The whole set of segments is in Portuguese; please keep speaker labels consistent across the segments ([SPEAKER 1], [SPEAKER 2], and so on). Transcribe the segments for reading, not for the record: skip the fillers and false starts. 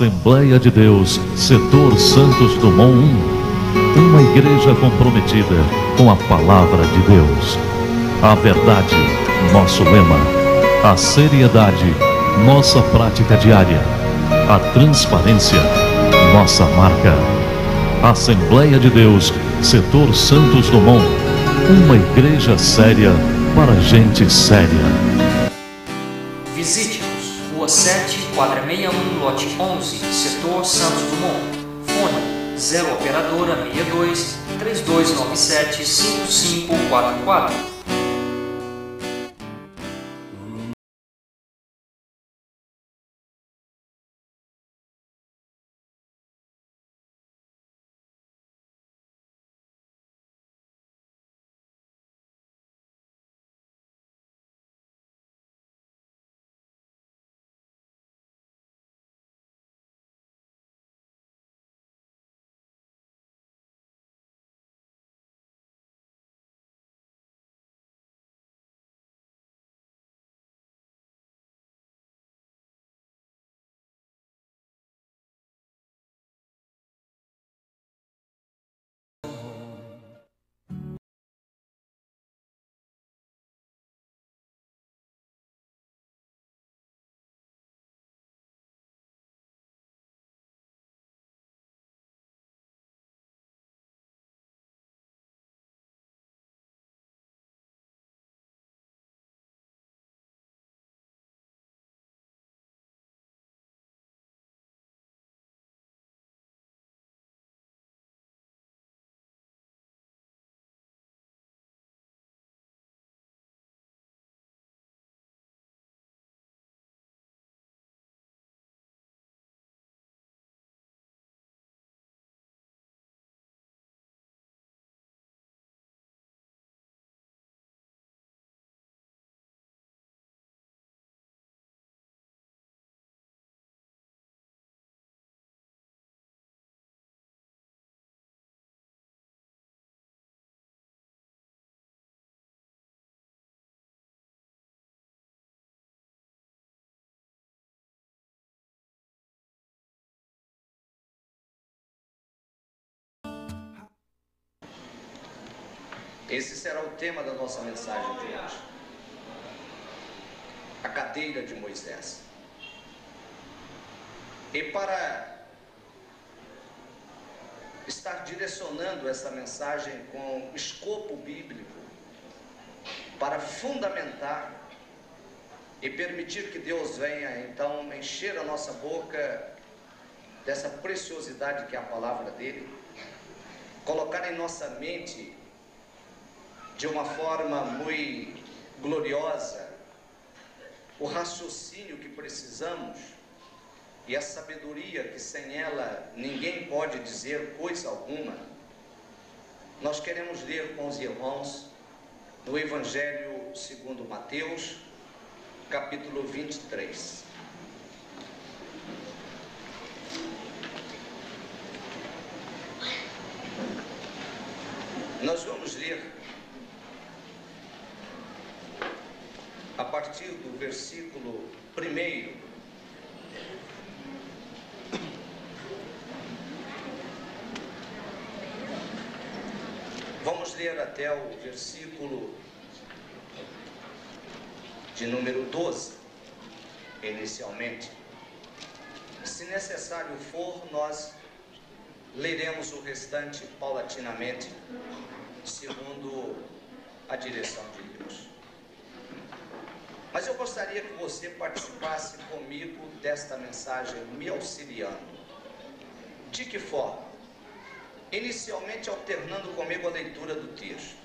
[SPEAKER 1] Assembleia de Deus, Setor Santos Dumont 1. Uma igreja comprometida com a palavra de Deus. A verdade, nosso lema. A seriedade, nossa prática diária. A transparência, nossa marca. Assembleia de Deus, Setor Santos Dumont. Uma igreja séria para gente séria.
[SPEAKER 2] Visite-nos, Rua 7, quadra 61, lote 11, Setor Santos Dumont. Fone 0 operadora 62 3297 5544.
[SPEAKER 3] Esse será o tema da nossa mensagem de hoje. A cadeira de Moisés. E para estar direcionando essa mensagem com escopo bíblico, para fundamentar e permitir que Deus venha então encher a nossa boca dessa preciosidade que é a palavra dele, colocar em nossa mente de uma forma muito gloriosa o raciocínio que precisamos e a sabedoria que sem ela ninguém pode dizer coisa alguma. Nós queremos ler com os irmãos no Evangelho segundo Mateus, capítulo 23. Nós vamos ler a partir do versículo 1. Vamos ler até o versículo de número 12, inicialmente. Se necessário for, nós leremos o restante paulatinamente, segundo a direção de Deus. Mas eu gostaria que você participasse comigo desta mensagem, me auxiliando. De que forma? Inicialmente alternando comigo a leitura do texto.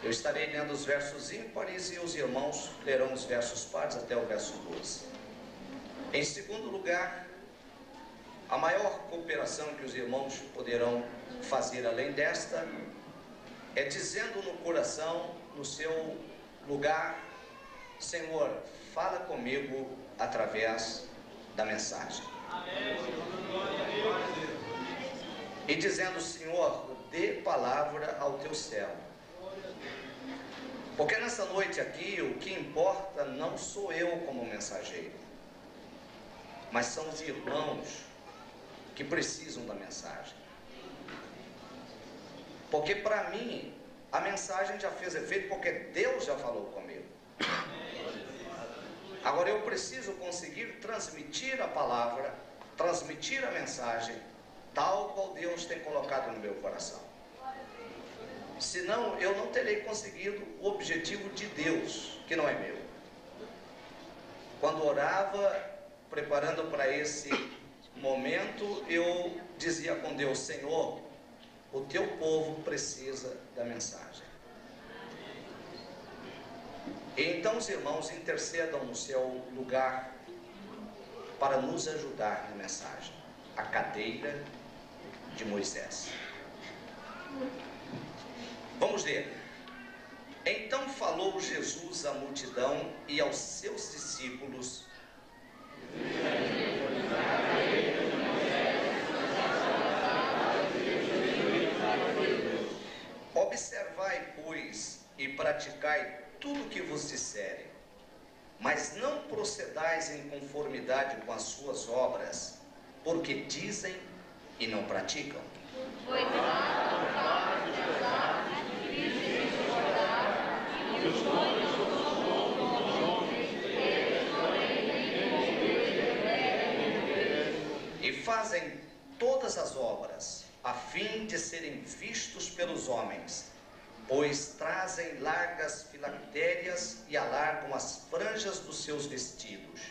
[SPEAKER 3] Eu estarei lendo os versos ímpares e os irmãos lerão os versos pares até o verso 12. Em segundo lugar, a maior cooperação que os irmãos poderão fazer além desta é dizendo no coração, no seu lugar: Senhor, fala comigo através da mensagem. Amém. E dizendo: Senhor, dê palavra ao teu servo. Porque nessa noite aqui, o que importa não sou eu como mensageiro. mas são os irmãos que precisam da mensagem. Porque para mim, a mensagem já fez efeito, porque Deus já falou comigo. Agora eu preciso conseguir transmitir a palavra, transmitir a mensagem, tal qual Deus tem colocado no meu coração. Senão eu não terei conseguido o objetivo de Deus, que não é meu. Quando orava, preparando para esse momento, eu dizia com Deus: Senhor, o teu povo precisa da mensagem. Então os irmãos intercedam no seu lugar para nos ajudar na mensagem. A cadeira de Moisés. Vamos ler. Então falou Jesus à multidão e aos seus discípulos: observai, pois, e praticai tudo o que vos disserem, mas não procedais em conformidade com as suas obras, porque dizem e não praticam. E fazem todas as obras a fim de serem vistos pelos homens, pois trazem largas filactérias e alargam as franjas dos seus vestidos.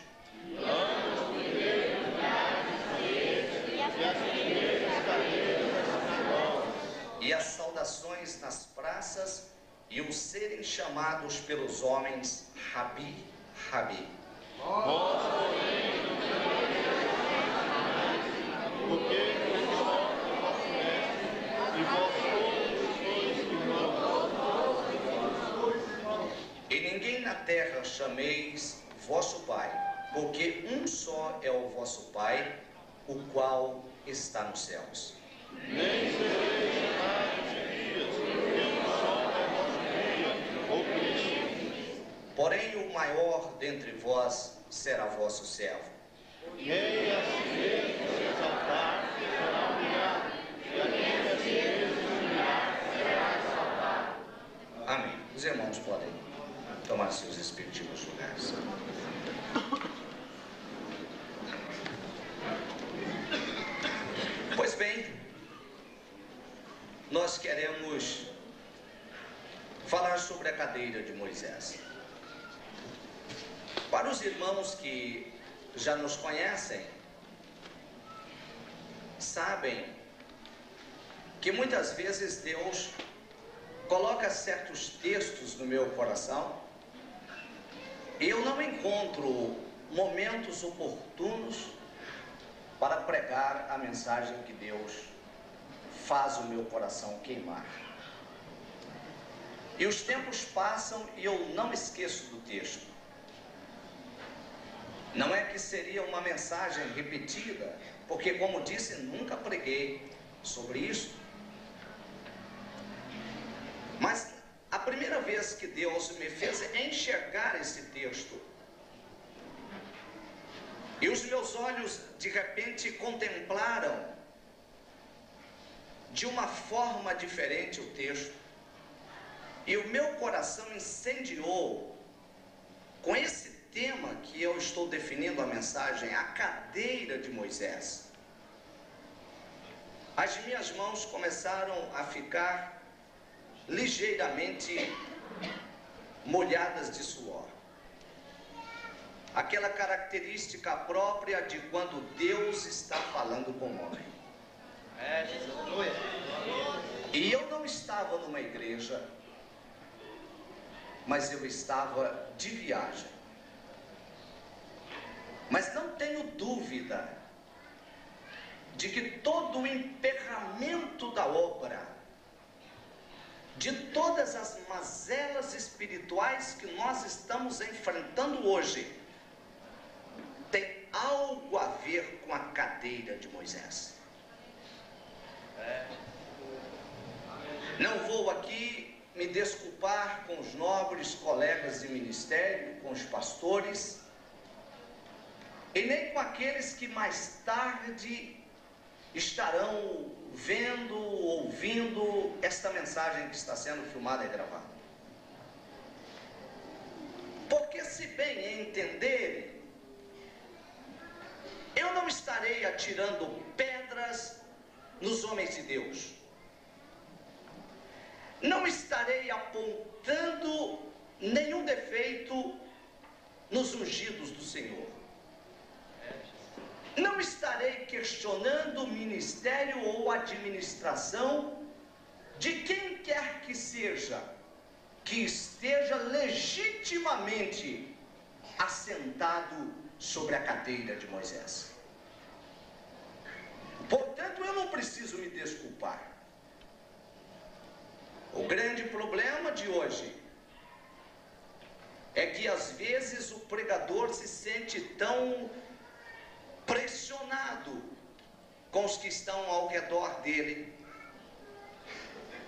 [SPEAKER 3] E as saudações nas praças, e os serem chamados pelos homens Rabi, Rabi. E ninguém na terra chameis vosso Pai, porque um só é o vosso Pai, o qual está nos céus. Nem sereis chamados filhos, porque um só é vosso Cristo. Porém o maior dentre vós será vosso servo. Quem a si mesmo se exaltar será humilhado, e a quem a si mesmo humilhar será exaltado. Amém. Os irmãos podem tomar seus respectivos lugares. Pois bem, nós queremos falar sobre a cadeira de Moisés. Para os irmãos que já nos conhecem, sabem que muitas vezes Deus coloca certos textos no meu coração e eu não encontro momentos oportunos para pregar a mensagem que Deus faz o meu coração queimar. E os tempos passam e eu não esqueço do texto. Não é que seria uma mensagem repetida, porque, como disse, nunca preguei sobre isso. Mas a primeira vez que Deus me fez enxergar esse texto, e os meus olhos de repente contemplaram de uma forma diferente o texto, e o meu coração incendiou com esse tema que eu estou definindo a mensagem, a cadeira de Moisés. As minhas mãos começaram a ficar ligeiramente molhadas de suor. Aquela característica própria de quando Deus está falando com o homem. E eu não estava numa igreja, mas eu estava de viagem. Mas não tenho dúvida de que todo o emperramento da obra, de todas as mazelas espirituais que nós estamos enfrentando hoje, tem algo a ver com a cadeira de Moisés. Não vou aqui me desculpar com os nobres colegas de ministério, com os pastores, e nem com aqueles que mais tarde estarão vendo, ouvindo esta mensagem que está sendo filmada e gravada. Porque se bem entenderem, eu não estarei atirando pedras nos homens de Deus. Não estarei apontando nenhum defeito nos ungidos do Senhor. Não estarei questionando o ministério ou administração de quem quer que seja, que esteja legitimamente assentado sobre a cadeira de Moisés. Portanto, eu não preciso me desculpar. O grande problema de hoje é que às vezes o pregador se sente tão pressionado com os que estão ao redor dele,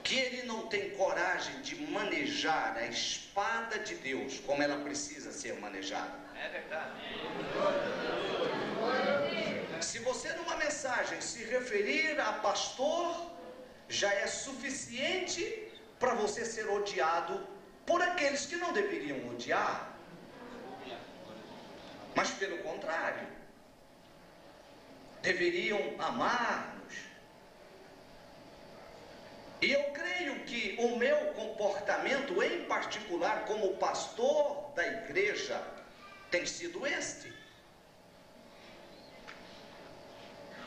[SPEAKER 3] que ele não tem coragem de manejar a espada de Deus como ela precisa ser manejada.
[SPEAKER 4] É verdade.
[SPEAKER 3] Se você numa mensagem se referir a pastor, já é suficiente para você ser odiado por aqueles que não deveriam odiar. Mas pelo contrário, deveriam amar-nos. E eu creio que o meu comportamento, em particular como pastor da igreja, tem sido este.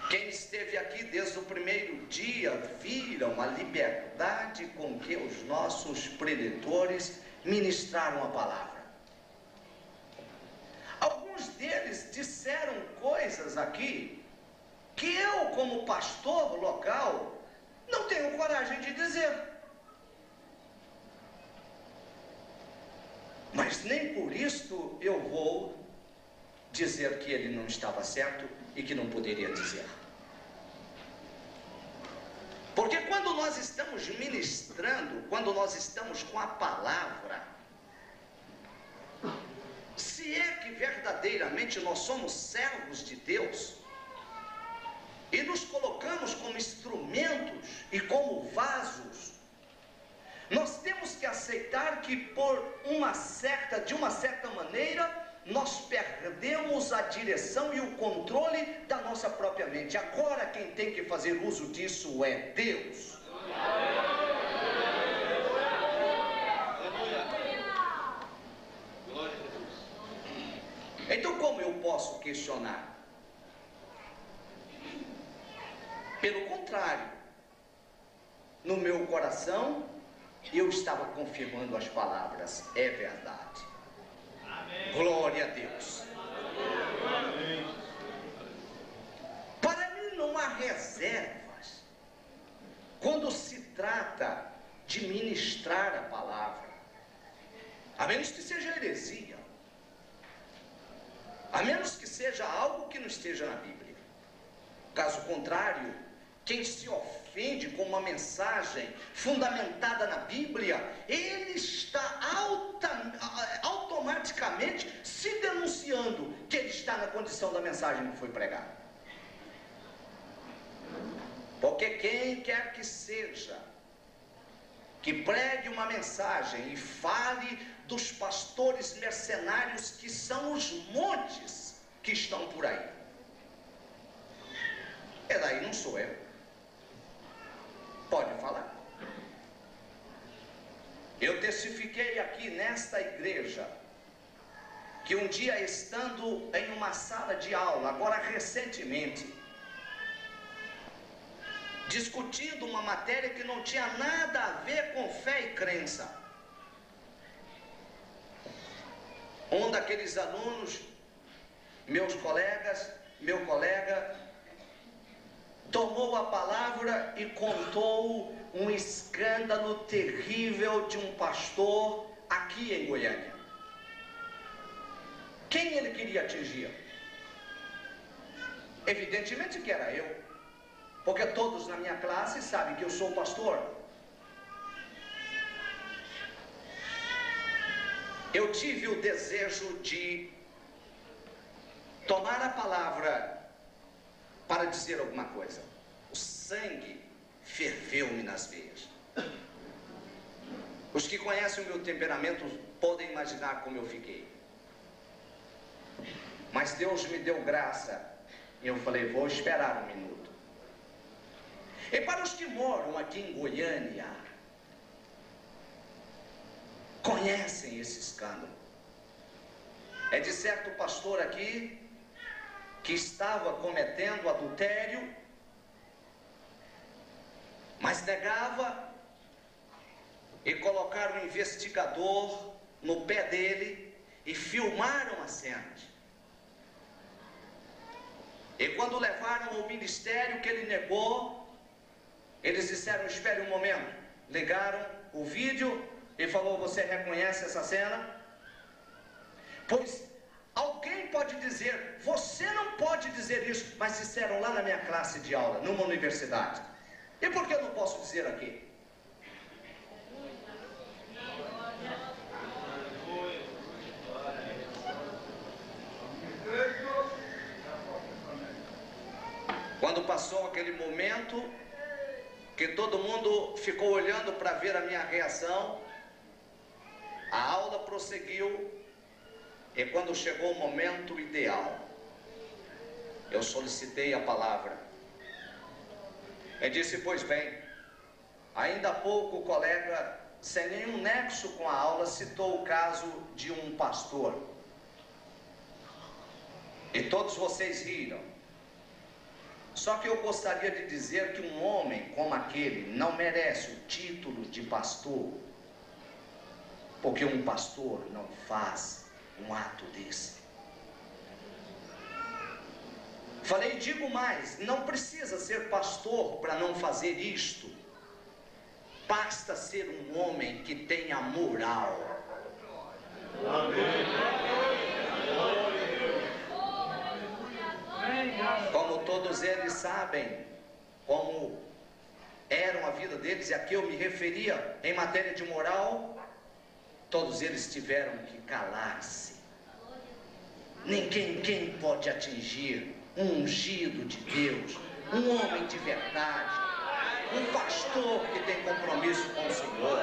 [SPEAKER 3] Quem esteve aqui desde o primeiro dia viram a liberdade com que os nossos preletores ministraram a palavra. Alguns deles disseram coisas aqui que eu, como pastor local, não tenho coragem de dizer. Mas nem por isto eu vou dizer que ele não estava certo e que não poderia dizer. Porque quando nós estamos ministrando, quando nós estamos com a palavra, se é que verdadeiramente nós somos servos de Deus e nos colocamos como instrumentos e como vasos, nós temos que aceitar que de uma certa maneira nós perdemos a direção e o controle da nossa própria mente. Agora quem tem que fazer uso disso é Deus. Então como eu posso questionar? Pelo contrário, no meu coração eu estava confirmando as palavras, é verdade. Amém. Glória a Deus. Amém. Para mim não há reservas quando se trata de ministrar a palavra, a menos que seja heresia, a menos que seja algo que não esteja na Bíblia. Caso contrário, quem se ofende com uma mensagem fundamentada na Bíblia, ele está automaticamente se denunciando que ele está na condição da mensagem que foi pregada. Porque quem quer que seja que pregue uma mensagem e fale dos pastores mercenários que são os montes que estão por aí, daí não sou eu. Pode falar. Eu testifiquei aqui nesta igreja que um dia, estando em uma sala de aula, agora recentemente, discutindo uma matéria que não tinha nada a ver com fé e crença, um daqueles alunos, meu colega, tomou a palavra e contou um escândalo terrível de um pastor aqui em Goiânia. Quem ele queria atingir? Evidentemente que era eu, porque todos na minha classe sabem que eu sou pastor. Eu tive o desejo de tomar a palavra para dizer alguma coisa. O sangue ferveu-me nas veias. Os que conhecem o meu temperamento podem imaginar como eu fiquei. Mas Deus me deu graça e eu falei, vou esperar um minuto. E para os que moram aqui em Goiânia, conhecem esse escândalo. É de certo pastor aqui que estava cometendo adultério, mas negava, e colocaram um investigador no pé dele e filmaram as cenas. E quando levaram ao ministério que ele negou, eles disseram, espere um momento. Ligaram o vídeo e falou, você reconhece essa cena? Pois alguém pode dizer, você não pode dizer isso, mas disseram lá na minha classe de aula, numa universidade. E por que eu não posso dizer aqui? Quando passou aquele momento que todo mundo ficou olhando para ver a minha reação, a aula prosseguiu, e quando chegou o momento ideal, eu solicitei a palavra. Eu disse, pois bem, ainda há pouco o colega, sem nenhum nexo com a aula, citou o caso de um pastor. E todos vocês riram. Só que eu gostaria de dizer que um homem como aquele não merece o título de pastor, porque um pastor não faz um ato desse. Falei, digo mais, não precisa ser pastor para não fazer isto. Basta ser um homem que tenha moral. Como todos eles sabem como eram a vida deles, e a que eu me referia em matéria de moral, todos eles tiveram que calar-se. Ninguém pode atingir um ungido de Deus, um homem de verdade, um pastor que tem compromisso com o Senhor.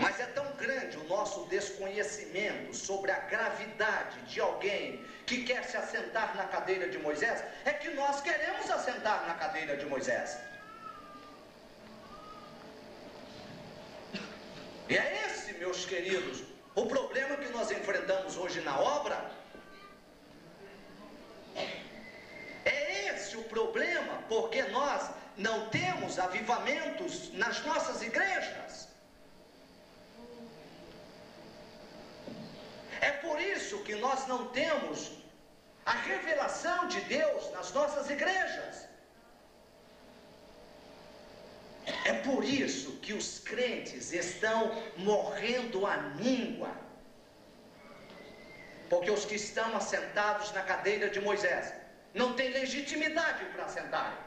[SPEAKER 3] Mas é tão grande o nosso desconhecimento sobre a gravidade de alguém que quer se assentar na cadeira de Moisés, é que nós queremos assentar na cadeira de Moisés. E é esse, meus queridos, o problema que nós enfrentamos hoje na obra. É esse o problema, porque nós não temos avivamentos nas nossas igrejas. É por isso que nós não temos a revelação de Deus nas nossas igrejas. É por isso que os crentes estão morrendo à míngua. Porque os que estão assentados na cadeira de Moisés não têm legitimidade para assentarem.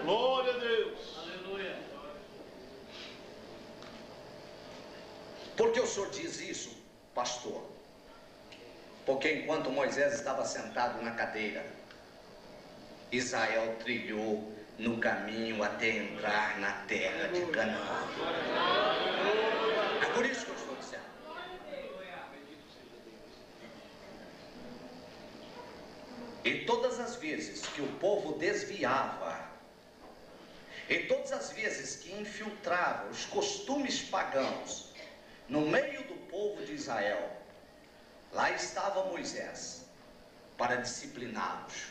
[SPEAKER 4] Glória a Deus.
[SPEAKER 3] Por que o senhor diz isso, pastor? Porque enquanto Moisés estava sentado na cadeira, Israel trilhou no caminho até entrar na terra de Canaã. É por isso que eu estou dizendo. E todas as vezes que o povo desviava, e todas as vezes que infiltrava os costumes pagãos no meio do povo de Israel, lá estava Moisés para discipliná-los.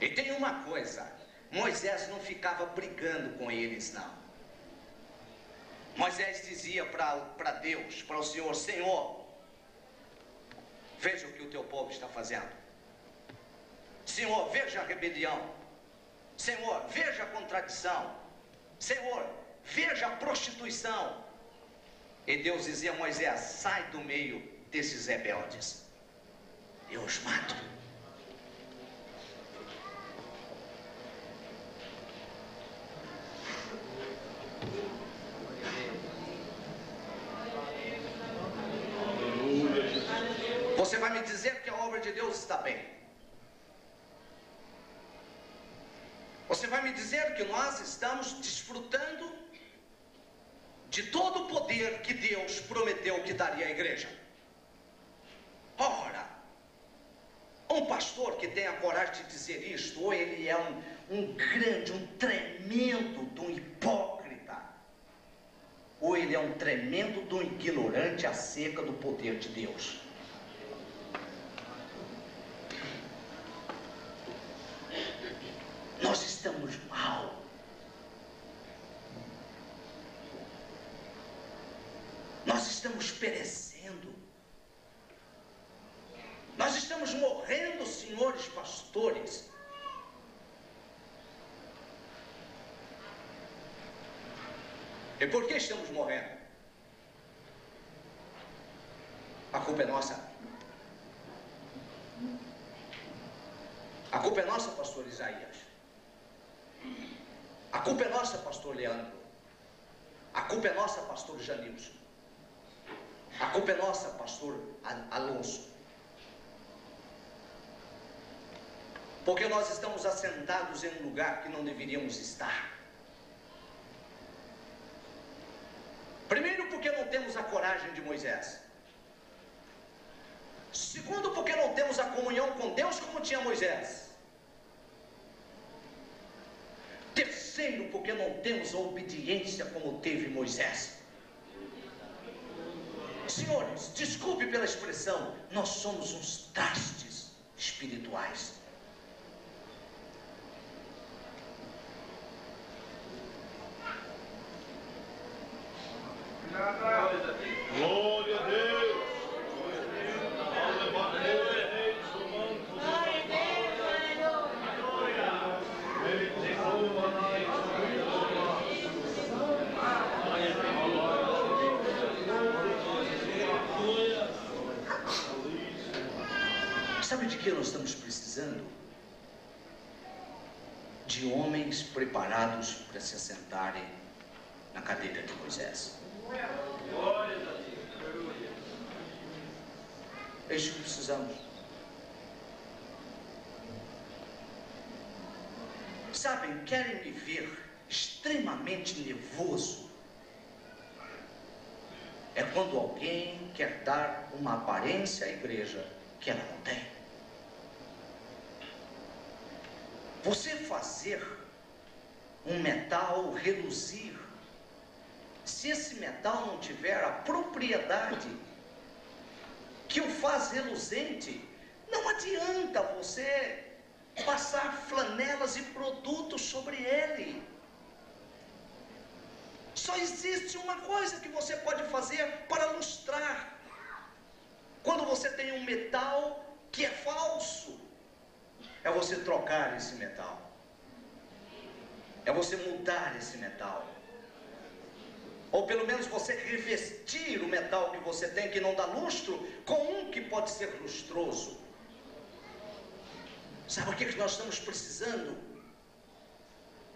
[SPEAKER 3] E tem uma coisa, Moisés não ficava brigando com eles, não. Moisés dizia para Deus, para o Senhor, Senhor, veja o que o teu povo está fazendo. Senhor, veja a rebelião. Senhor, veja a contradição. Senhor, veja a prostituição. E Deus dizia a Moisés, sai do meio desses rebeldes, eu os mato. Você vai me dizer que a obra de Deus está bem. Você vai me dizer que nós estamos desfrutando de todo o poder que Deus prometeu que daria à igreja. Ora, um pastor que tem a coragem de dizer isto, ou ele é um grande, um tremendo de um hipócrita, ou ele é um tremendo de um ignorante acerca do poder de Deus. Nós estamos mal. Nós estamos perecendo. Nós estamos morrendo, senhores pastores. E por que estamos morrendo? A culpa é nossa. A culpa é nossa, pastor Isaías. A culpa é nossa, pastor Leandro. A culpa é nossa, pastor Janilson. A culpa é nossa, pastor Alonso. Porque nós estamos assentados em um lugar que não deveríamos estar. Primeiro, porque não temos a coragem de Moisés. Segundo, porque não temos a comunhão com Deus como tinha Moisés. Terceiro, porque não temos a obediência como teve Moisés. Senhores, desculpe pela expressão, nós somos uns trastes espirituais.
[SPEAKER 4] Glória a Deus.
[SPEAKER 3] Sabe de que nós estamos precisando? De homens preparados para se assentarem na cadeira de Moisés. É isso que precisamos. Sabem, querem me ver extremamente nervoso é quando alguém quer dar uma aparência à igreja que ela não tem. Você fazer um metal reluzir, se esse metal não tiver a propriedade que o faz reluzente, não adianta você passar flanelas e produtos sobre ele. Só existe uma coisa que você pode fazer para lustrar. Quando você tem um metal que é falso, é você trocar esse metal. É você mudar esse metal. Ou pelo menos você revestir o metal que você tem, que não dá lustro, com um que pode ser lustroso. Sabe o que nós estamos precisando?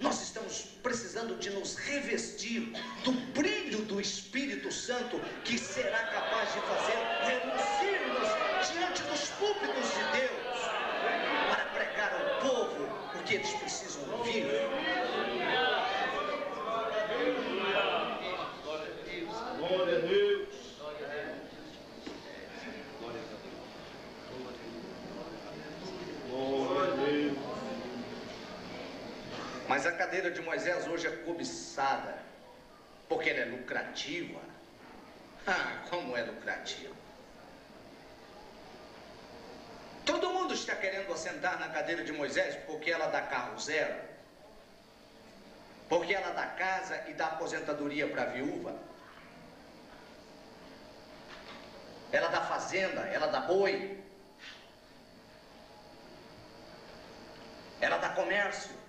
[SPEAKER 3] Nós estamos precisando de nos revestir do brilho do Espírito Santo, que será capaz de fazer reluzir-nos diante dos púlpitos de Deus, para pregar ao povo o que eles precisam ouvir.
[SPEAKER 4] Glória a Deus. Glória a Deus.
[SPEAKER 3] Mas a cadeira de Moisés hoje é cobiçada, porque ela é lucrativa. Ah, como é lucrativa! Todo mundo está querendo assentar na cadeira de Moisés porque ela dá carro zero, porque ela dá casa e dá aposentadoria para a viúva, ela dá fazenda, ela dá boi, ela dá comércio,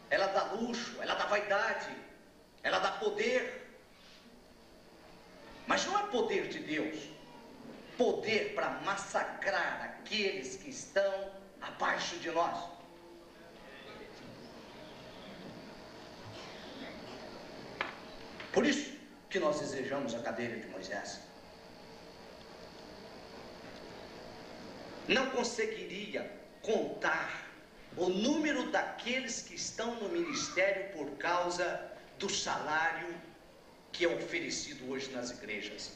[SPEAKER 3] ela dá luxo, ela dá vaidade, ela dá poder. Mas não é poder de Deus, poder para massacrar aqueles que estão abaixo de nós. Por isso que nós desejamos a cadeira de Moisés. não conseguiria contar o número daqueles que estão no ministério por causa do salário que é oferecido hoje nas igrejas.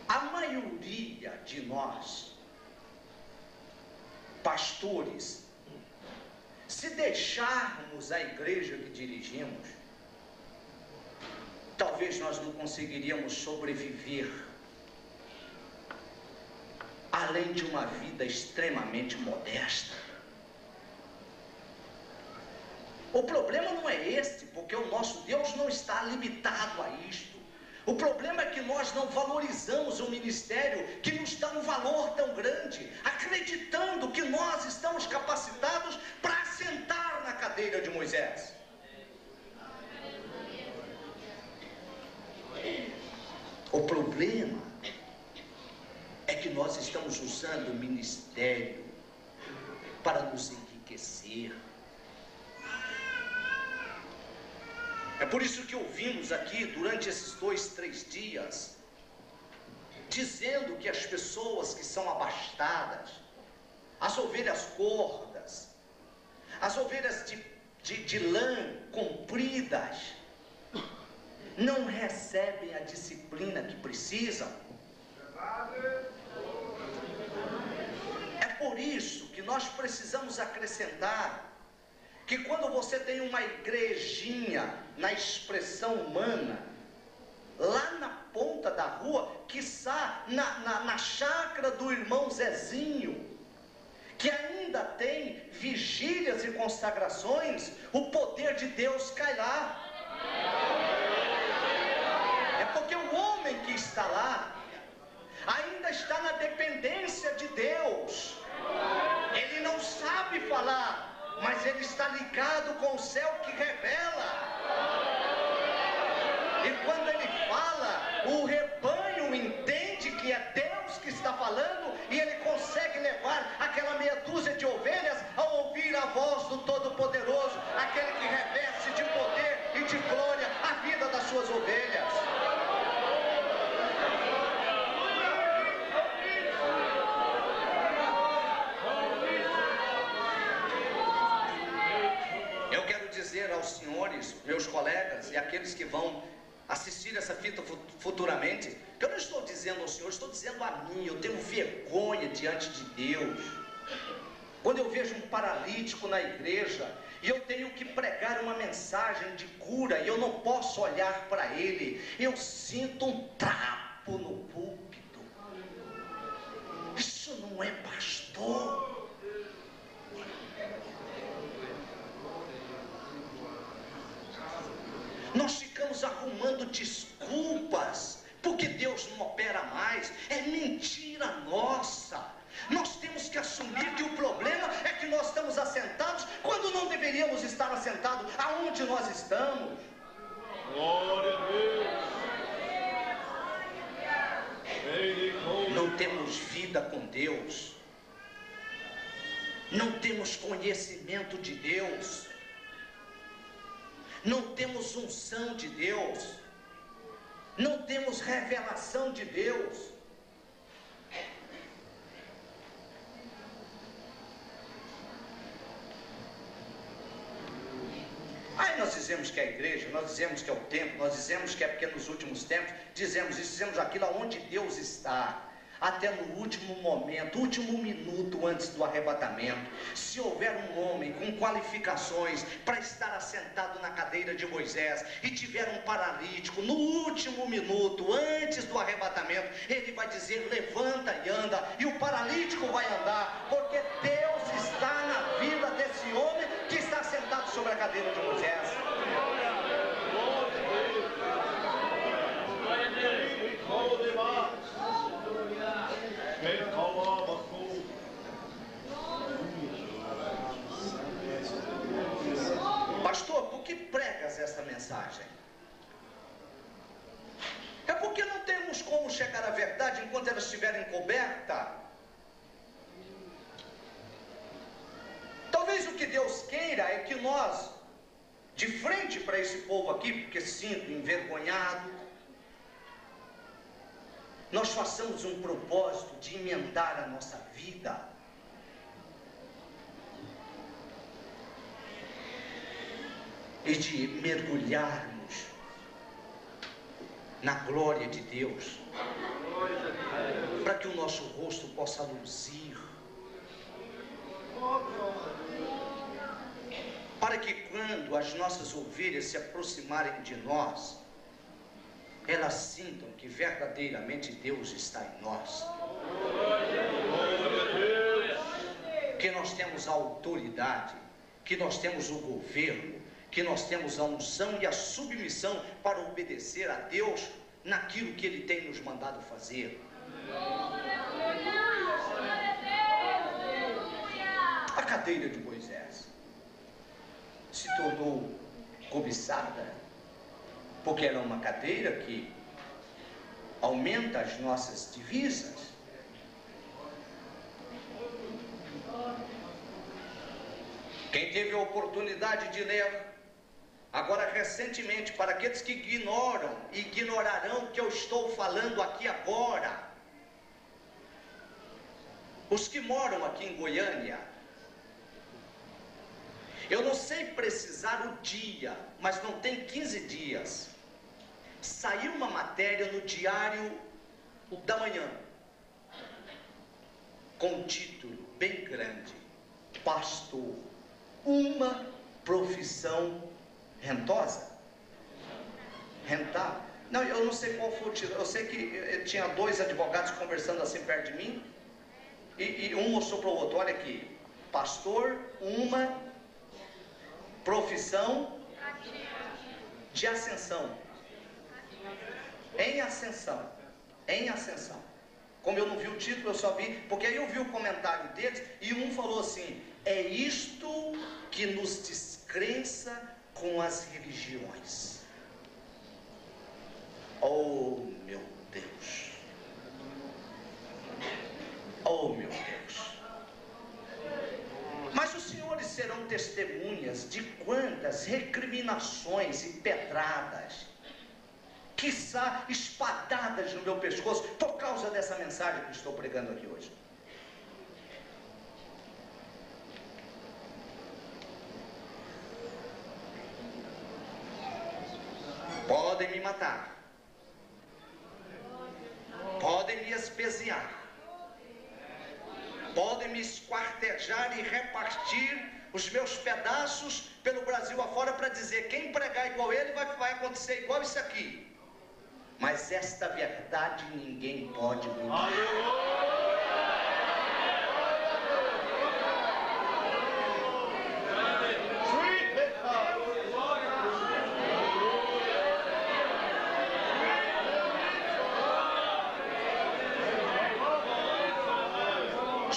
[SPEAKER 3] A maioria de nós, pastores, se deixarmos a igreja que dirigimos, talvez nós não conseguiríamos sobreviver, além de uma vida extremamente modesta. O problema não é este, porque o nosso Deus não está limitado a isto. O problema é que nós não valorizamos o ministério que nos dá um valor tão grande, acreditando que nós estamos capacitados para assentar na cadeira de Moisés. O problema é que nós estamos usando o ministério para nos enriquecer. É por isso que ouvimos aqui durante esses 2, 3 dias, dizendo que as pessoas que são abastadas, as ovelhas gordas, as ovelhas de lã compridas, não recebem a disciplina que precisam. É por isso que nós precisamos acrescentar que quando você tem uma igrejinha, na expressão humana, lá na ponta da rua, quiçá na chácara do irmão Zezinho, que ainda tem vigílias e consagrações, o poder de Deus cai lá. É porque o homem que está lá ainda está na dependência de Deus. Ele não sabe falar, mas ele está ligado com o céu que revela. E quando ele fala, o rebanho entende que é Deus que está falando, e ele consegue levar aquela meia dúzia de ovelhas a ouvir a voz do Todo-Poderoso, aquele que reveste de poder e de glória a vida das suas ovelhas. Aos senhores, meus colegas e aqueles que vão assistir essa fita futuramente, que eu não estou dizendo ao senhor, estou dizendo a mim. Eu tenho vergonha diante de Deus quando eu vejo um paralítico na igreja e eu tenho que pregar uma mensagem de cura e eu não posso olhar para ele. Eu sinto um trapo no púlpito. Isso não é pastor. Nós ficamos arrumando desculpas porque Deus não opera mais. É mentira nossa. Nós temos que assumir que o problema é que nós estamos assentados quando não deveríamos estar assentados aonde nós estamos.
[SPEAKER 4] Glória a Deus.
[SPEAKER 3] Não temos vida com Deus. Não temos conhecimento de Deus. Não temos unção de Deus, não temos revelação de Deus. Aí nós dizemos que é a igreja, nós dizemos que é o templo, nós dizemos que é porque nos últimos tempos, dizemos isso, dizemos aquilo, aonde Deus está. Até no último momento, último minuto antes do arrebatamento, se houver um homem com qualificações para estar assentado na cadeira de Moisés e tiver um paralítico, no último minuto antes do arrebatamento, ele vai dizer: levanta e anda, e o paralítico vai andar, porque Deus está na vida desse homem que está sentado sobre a cadeira de Moisés. Pastor, por que pregas essa mensagem? É porque não temos como chegar à verdade enquanto ela estiver encoberta. Talvez o que Deus queira é que nós, de frente para esse povo aqui, porque sinto envergonhado, nós façamos um propósito de emendar a nossa vida. E de mergulharmos na glória de Deus, para que o nosso rosto possa luzir, para que quando as nossas ovelhas se aproximarem de nós, elas sintam que verdadeiramente Deus está em nós, que nós temos a autoridade, que nós temos o governo, que nós temos a unção e a submissão para obedecer a Deus naquilo que Ele tem nos mandado fazer. A cadeira de Moisés se tornou cobiçada, porque era uma cadeira que aumenta as nossas divisas. Quem teve a oportunidade de ler agora recentemente, para aqueles que ignoram e ignorarão o que eu estou falando aqui agora, os que moram aqui em Goiânia, eu não sei precisar o dia, mas não tem 15 dias, saiu uma matéria no Diário da Manhã, com um título bem grande: Pastor, uma profissão rentosa? Rentável? Não, eu não sei qual foi o título. Eu sei que tinha dois advogados conversando assim perto de mim, e um mostrou para o outro: olha aqui, pastor, uma profissão de ascensão. Em ascensão. Em ascensão. Como eu não vi o título, eu só vi, porque aí eu vi o comentário deles, e um falou assim: é isto que nos descrença com as religiões. Oh meu Deus, oh meu Deus. Mas os senhores serão testemunhas de quantas recriminações e pedradas, quiçá espadadas no meu pescoço, por causa dessa mensagem que estou pregando aqui hoje. Podem me matar, podem me espezinhar, podem me esquartejar e repartir os meus pedaços pelo Brasil afora para dizer: quem pregar igual ele vai acontecer igual isso aqui. Mas esta verdade ninguém pode mudar.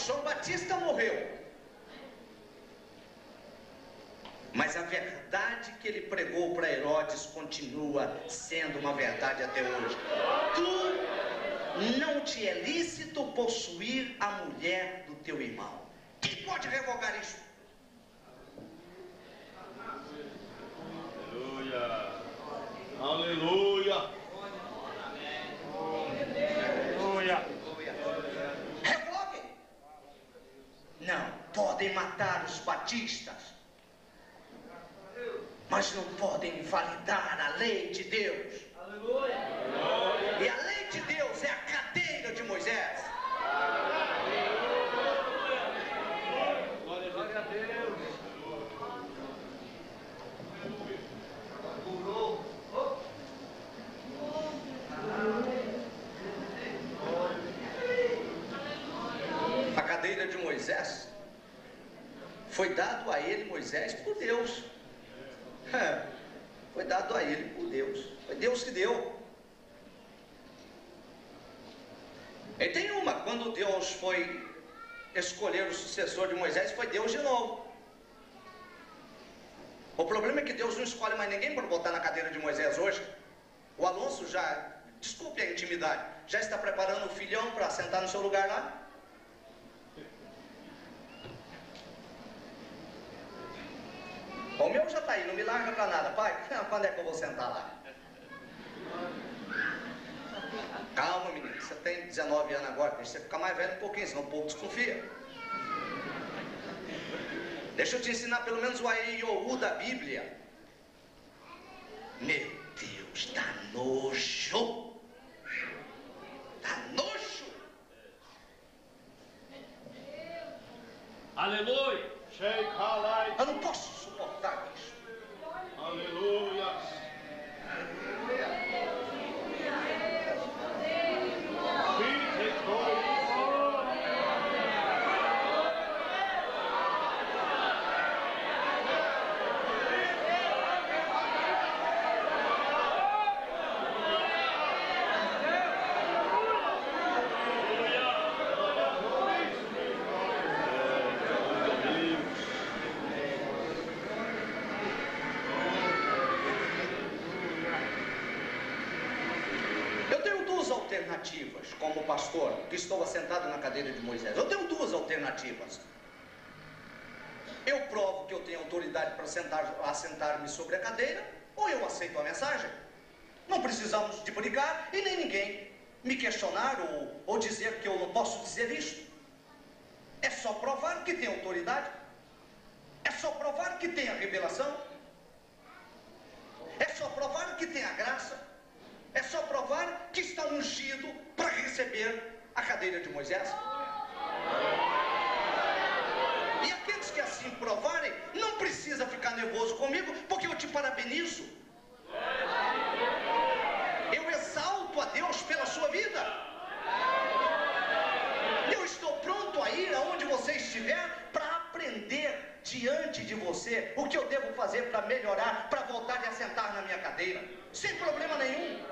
[SPEAKER 3] João Batista morreu, mas a verdade que ele pregou para Herodes continua sendo uma verdade até hoje: tu não te é lícito possuir a mulher do teu irmão. Quem pode revogar isso?
[SPEAKER 4] Aleluia! Aleluia!
[SPEAKER 3] Revoguem! Não podem matar os batistas, mas não podem invalidar a lei de Deus. Aleluia. E a lei de Deus é a cadeira de Moisés.
[SPEAKER 4] Glória a Deus.
[SPEAKER 3] A cadeira de Moisés foi dado a ele, Moisés, por Deus. Foi dado a ele por Deus. Foi Deus que deu. E tem uma: quando Deus foi escolher o sucessor de Moisés, foi Deus de novo. O problema é que Deus não escolhe mais ninguém para botar na cadeira de Moisés hoje. O Alonso já, desculpe a intimidade, já está preparando o filhão para sentar no seu lugar lá. O meu já está aí, não me larga para nada. Pai, quando é que eu vou sentar lá? Calma, meninos. você tem 19 anos agora, deixa você ficar mais velho um pouquinho, senão o povo desconfia. Deixa eu te ensinar pelo menos o Aiô da Bíblia. Meu Deus, dá nojo. Dá nojo.
[SPEAKER 4] Aleluia.
[SPEAKER 3] Eu não posso suportar isso.
[SPEAKER 4] Aleluia.
[SPEAKER 3] Alternativas, como pastor que estou assentado na cadeira de Moisés. Eu tenho duas alternativas. Eu provo que eu tenho autoridade para assentar-me sobre a cadeira, ou eu aceito a mensagem. Não precisamos de brigar e nem ninguém me questionar ou dizer que eu não posso dizer isso. É só provar que tem autoridade. É só provar que tem a revelação. É só provar que tem a graça. É só provar que está ungido para receber a cadeira de Moisés. E aqueles que assim provarem, não precisa ficar nervoso comigo, porque eu te parabenizo. Eu exalto a Deus pela sua vida. Eu estou pronto a ir aonde você estiver para aprender diante de você o que eu devo fazer para melhorar, para voltar e assentar na minha cadeira, sem problema nenhum.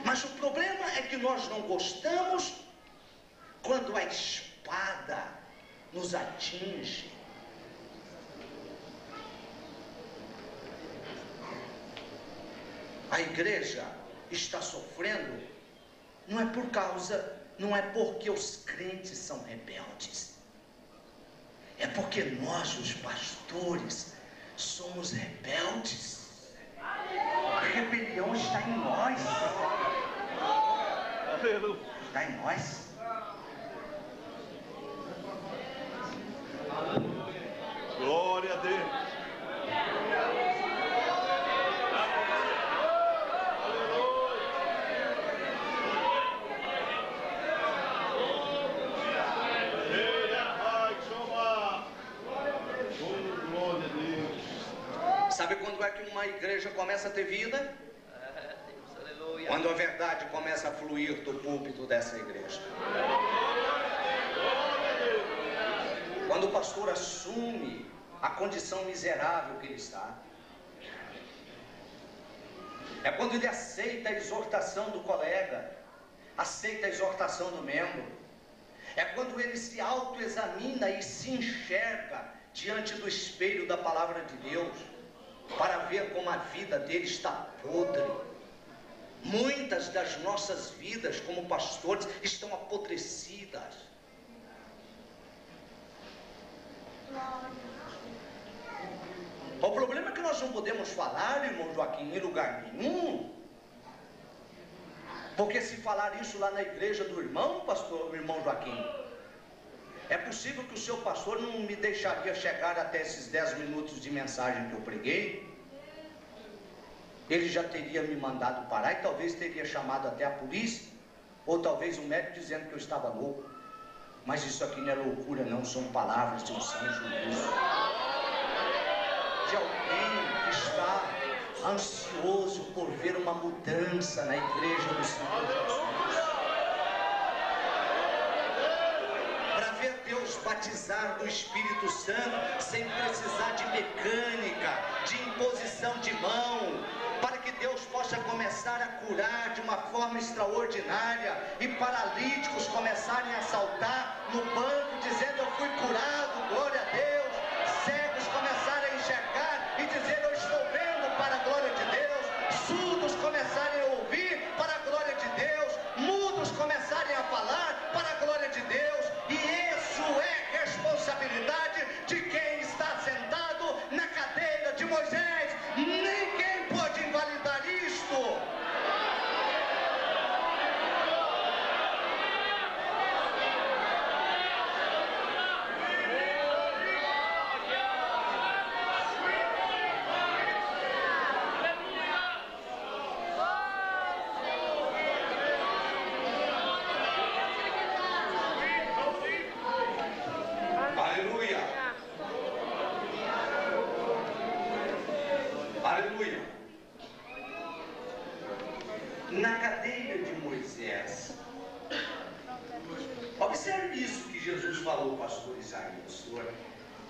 [SPEAKER 3] Mas o problema é que nós não gostamos quando a espada nos atinge. A igreja está sofrendo, não é porque os crentes são rebeldes. É porque nós, os pastores, somos rebeldes. A rebelião está em nós. Está em nós.
[SPEAKER 4] Glória a Deus.
[SPEAKER 3] Sabe quando é que uma igreja começa a ter vida? Quando a verdade começa a fluir do púlpito dessa igreja. Quando o pastor assume a condição miserável que ele está. É quando ele aceita a exortação do colega, aceita a exortação do membro. É quando ele se autoexamina e se enxerga diante do espelho da palavra de Deus, para ver como a vida dele está podre. Muitas das nossas vidas como pastores estão apodrecidas. O problema é que nós não podemos falar, irmão Joaquim, em lugar nenhum. Porque se falar isso lá na igreja do irmão, pastor, irmão Joaquim, é possível que o seu pastor não me deixaria chegar até esses 10 minutos de mensagem que eu preguei. Ele já teria me mandado parar e talvez teria chamado até a polícia, ou talvez um médico dizendo que eu estava louco. Mas isso aqui não é loucura não, são palavras de um santo juízo. De alguém que está ansioso por ver uma mudança na igreja do Senhor Jesus. Para ver Deus batizar do Espírito Santo sem precisar de mecânica, de imposição de mão, para que Deus possa começar a curar de uma forma extraordinária e paralíticos começarem a saltar no banco dizendo eu fui curado, glória a Deus, cegos começarem a enxergar e dizer eu estou vendo para a glória de Deus, surdos começarem a ouvir para a glória de Deus, mudos começarem a falar para a glória de Deus. E isso é responsabilidade de quem está sentado na cadeira de Moisés. Ninguém pode invalidar isso. Aleluia. Na cadeira de Moisés. Observe isso que Jesus falou, pastor Isaías. O senhor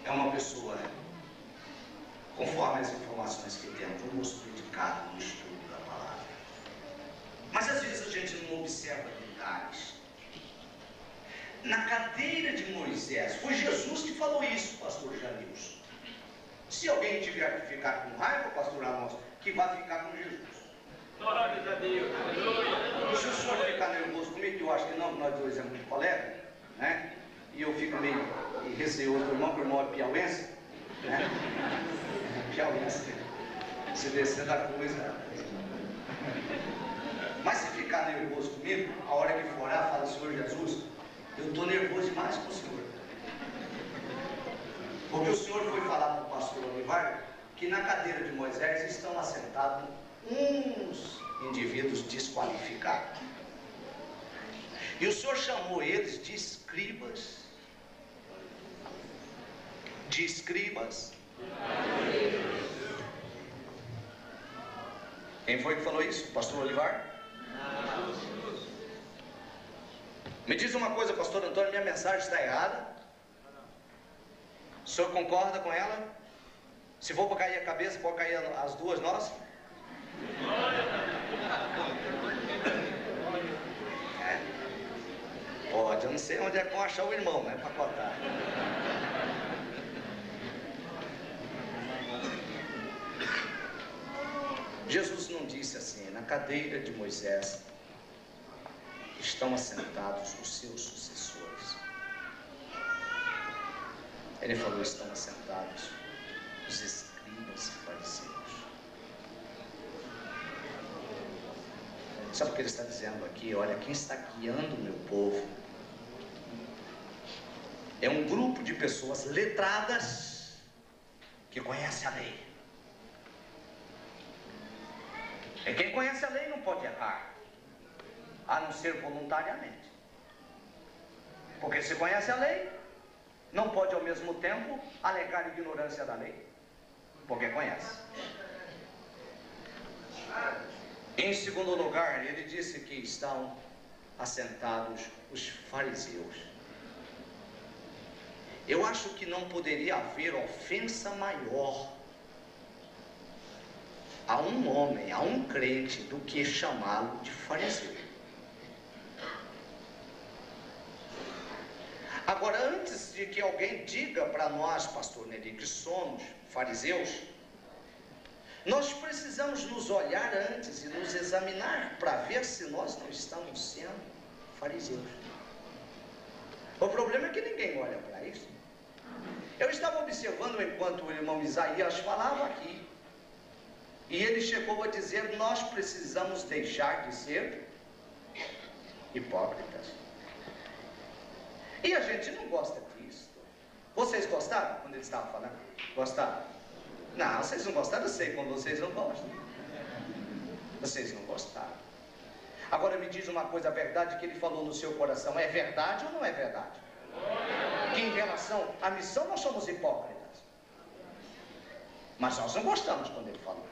[SPEAKER 3] é uma pessoa, conforme as informações que temos, um moço dedicado no estudo da palavra. Mas às vezes a gente não observa detalhes. Na cadeira de Moisés, foi Jesus que falou isso, pastor Janilson. Se alguém tiver que ficar com raiva, pastor Alonso, que vai ficar com Jesus.
[SPEAKER 4] Glória a Deus. Aleluia.
[SPEAKER 3] Se o senhor ficar nervoso comigo, que eu acho que não, nós dois é muito colega, né? E eu fico meio receoso do irmão, porque o irmão é piauense, né? Piauense, se descer da coisa. Mas se ficar nervoso comigo, a hora que for orar, fala, Senhor Jesus, eu estou nervoso demais com o senhor. Porque o senhor foi falar para o pastor Olivar que na cadeira de Moisés estão assentados uns indivíduos desqualificados. E o senhor chamou eles de escribas. De escribas. Quem foi que falou isso? Pastor Olivar? Me diz uma coisa, pastor Antônio, minha mensagem está errada? O senhor concorda com ela? Se for para cair a cabeça, pode cair as duas nós? Pode, eu não sei onde é que vão achar o irmão, né? Para contar. Jesus não disse assim, na cadeira de Moisés estão assentados os seus sucessores. Ele falou, estão assentados os escribas e fariseus. Sabe o que ele está dizendo aqui? Olha, quem está guiando o meu povo é um grupo de pessoas letradas que conhecem a lei. E quem conhece a lei não pode errar, a não ser voluntariamente. Porque se conhece a lei, não pode ao mesmo tempo alegar ignorância da lei, porque conhece. Em segundo lugar, ele disse que estão assentados os fariseus. Eu acho que não poderia haver ofensa maior a um homem, a um crente, do que chamá-lo de fariseu. Agora, antes de que alguém diga para nós, pastor Neri, que somos fariseus, nós precisamos nos olhar antes e nos examinar para ver se nós não estamos sendo fariseus. O problema é que ninguém olha para isso. Eu estava observando enquanto o irmão Isaías falava aqui, e ele chegou a dizer, nós precisamos deixar de ser hipócritas. E a gente não gosta disso. Vocês gostaram quando ele estava falando? Gostaram? Não, vocês não gostaram, eu sei como vocês não gostam. Vocês não gostaram. Agora me diz uma coisa, a verdade que ele falou no seu coração é verdade ou não é verdade? Que em relação à missão nós somos hipócritas. Mas nós não gostamos quando ele falou.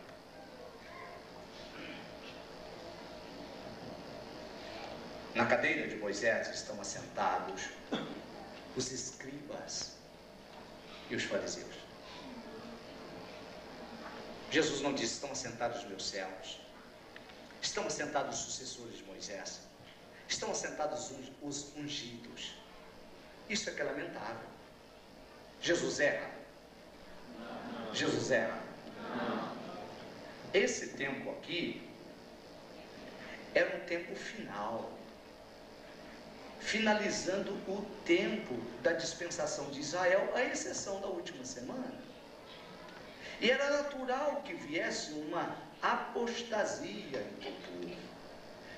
[SPEAKER 3] Na cadeira de Moisés estão assentados os escribas e os fariseus. Jesus não disse, estão assentados os meus servos, estão assentados os sucessores de Moisés, estão assentados os ungidos. Isso é que é lamentável. Jesus erra. Jesus erra. Esse tempo aqui era um tempo final, finalizando o tempo da dispensação de Israel, à exceção da última semana. E era natural que viesse uma apostasia entre o povo.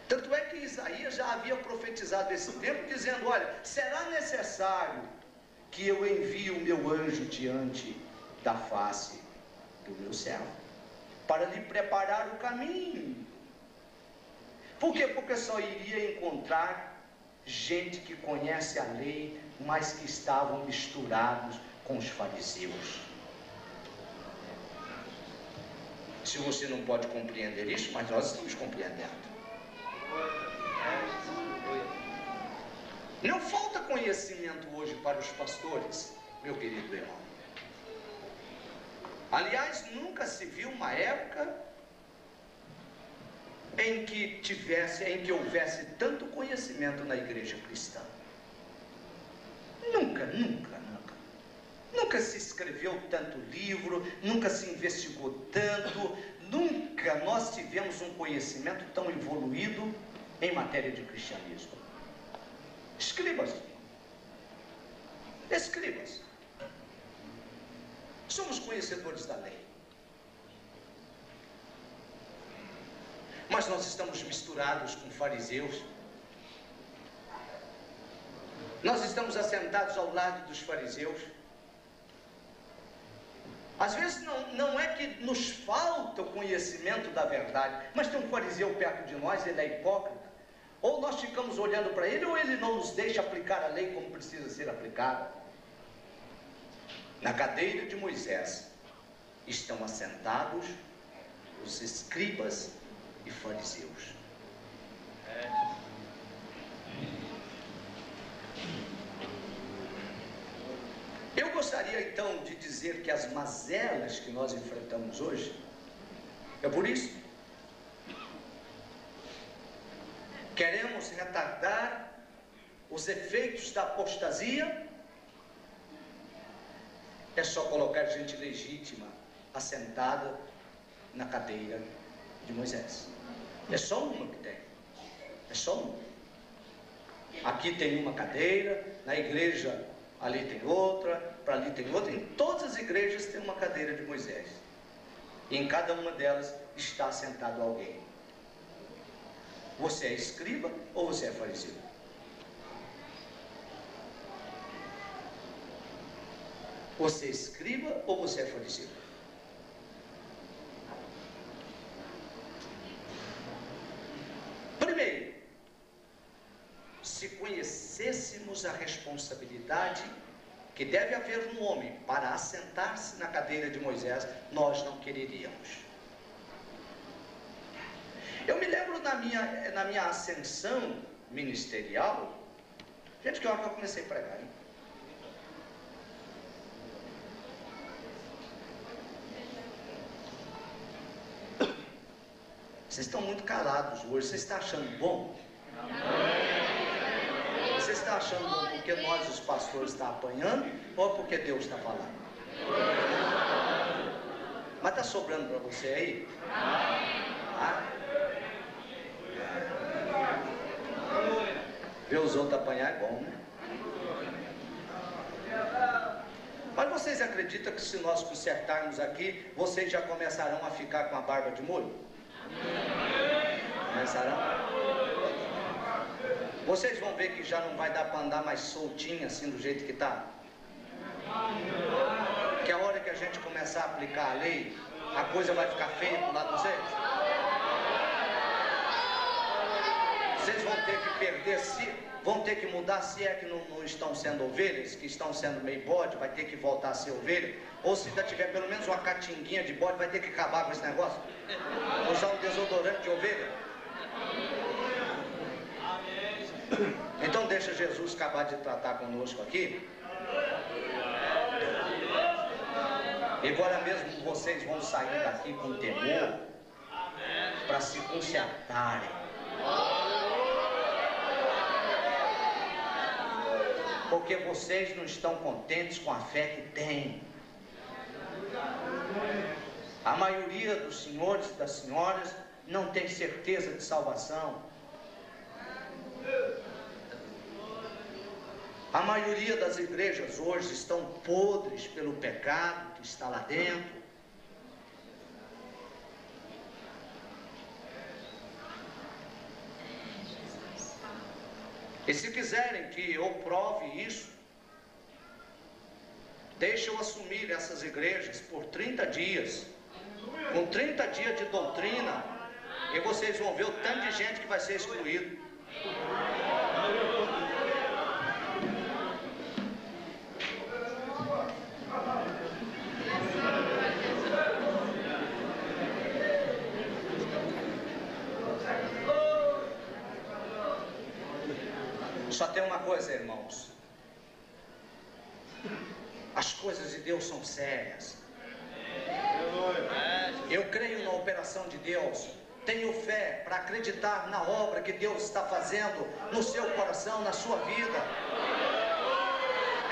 [SPEAKER 3] Tanto é que Isaías já havia profetizado esse tempo, dizendo, olha, será necessário que eu envie o meu anjo diante da face do meu servo, para lhe preparar o caminho. Por quê? Porque só iria encontrar gente que conhece a lei, mas que estavam misturados com os fariseus. se você não pode compreender isso, mas nós estamos compreendendo. Não falta conhecimento hoje para os pastores, meu querido irmão. Aliás, nunca se viu uma época em que houvesse tanto conhecimento na igreja cristã. Nunca. Nunca se escreveu tanto livro, nunca se investigou tanto, nunca nós tivemos um conhecimento tão evoluído em matéria de cristianismo. Escribas. Somos conhecedores da lei. Mas nós estamos misturados com fariseus. Nós estamos assentados ao lado dos fariseus. Às vezes não é que nos falta o conhecimento da verdade, mas tem um fariseu perto de nós, ele é hipócrita. Ou nós ficamos olhando para ele, ou ele não nos deixa aplicar a lei como precisa ser aplicada. Na cadeira de Moisés estão assentados os escribas e fariseus. Eu gostaria então de dizer que as mazelas que nós enfrentamos hoje, é por isso. Queremos retardar os efeitos da apostasia. É só colocar gente legítima assentada na cadeira de Moisés. É só uma que tem. É só uma. Aqui tem uma cadeira, na igreja ali tem outra, para ali tem outra. Em todas as igrejas tem uma cadeira de Moisés. E em cada uma delas está sentado alguém. Você é escriba ou você é fariseu? Você é escriba ou você é fariseu? Primeiro, se conhecêssemos a responsabilidade que deve haver no homem para assentar-se na cadeira de Moisés, nós não quereríamos. Eu me lembro na minha ascensão ministerial, gente, que hora que eu comecei a pregar, hein? Vocês estão muito calados hoje. Você está achando bom? Você está achando bom porque nós, os pastores, estamos apanhando ou porque Deus está falando? Mas está sobrando para você aí? Ah? Ver os outros apanhar é bom, né? Mas vocês acreditam que se nós consertarmos aqui, vocês já começarão a ficar com a barba de molho? Começarão? Vocês vão ver que já não vai dar para andar mais soltinho assim do jeito que está. Que a hora que a gente começar a aplicar a lei, a coisa vai ficar feia pro lado de vocês. Vocês vão ter que perder, vão ter que mudar, se é que não estão sendo ovelhas, que estão sendo meio bode, vai ter que voltar a ser ovelha. Ou se ainda tiver pelo menos uma catinguinha de bode, vai ter que acabar com esse negócio. Usar um desodorante de ovelha. Então deixa Jesus acabar de tratar conosco aqui. E agora mesmo vocês vão sair daqui com temor para se consertarem. Porque vocês não estão contentes com a fé que têm. A maioria dos senhores e das senhoras não tem certeza de salvação. A maioria das igrejas hoje estão podres pelo pecado que está lá dentro. E se quiserem que eu prove isso, deixe eu assumir essas igrejas por 30 dias, com 30 dias de doutrina, e vocês vão ver o tanto de gente que vai ser excluído. Só tem uma coisa, irmãos. As coisas de Deus são sérias. Eu creio na operação de Deus. Tenho fé para acreditar na obra que Deus está fazendo no seu coração, na sua vida.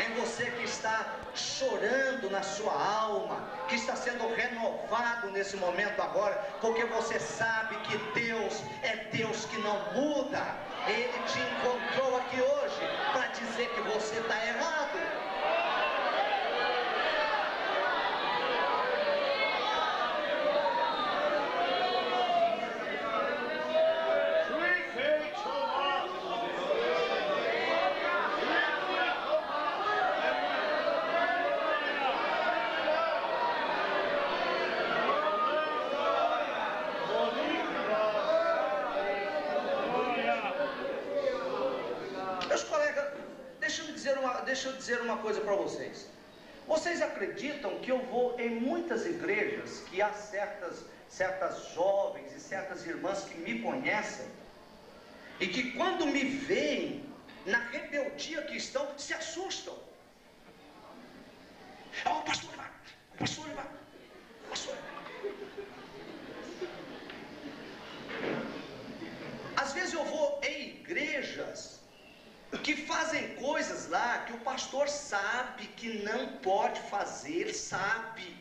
[SPEAKER 3] Em você que está chorando na sua alma, que está sendo renovado nesse momento agora, porque você sabe que Deus é Deus que não muda. Ele te encontrou aqui hoje para dizer que você está errado. Deixa eu dizer uma coisa para vocês. Vocês acreditam que eu vou em muitas igrejas que há certas jovens e certas irmãs que me conhecem e que quando me veem na rebeldia que estão, se assustam. Oh, pastor, vai, pastor, vai, pastor. Às vezes eu vou em igrejas que fazem coisas lá que o pastor sabe que não pode fazer, ele sabe.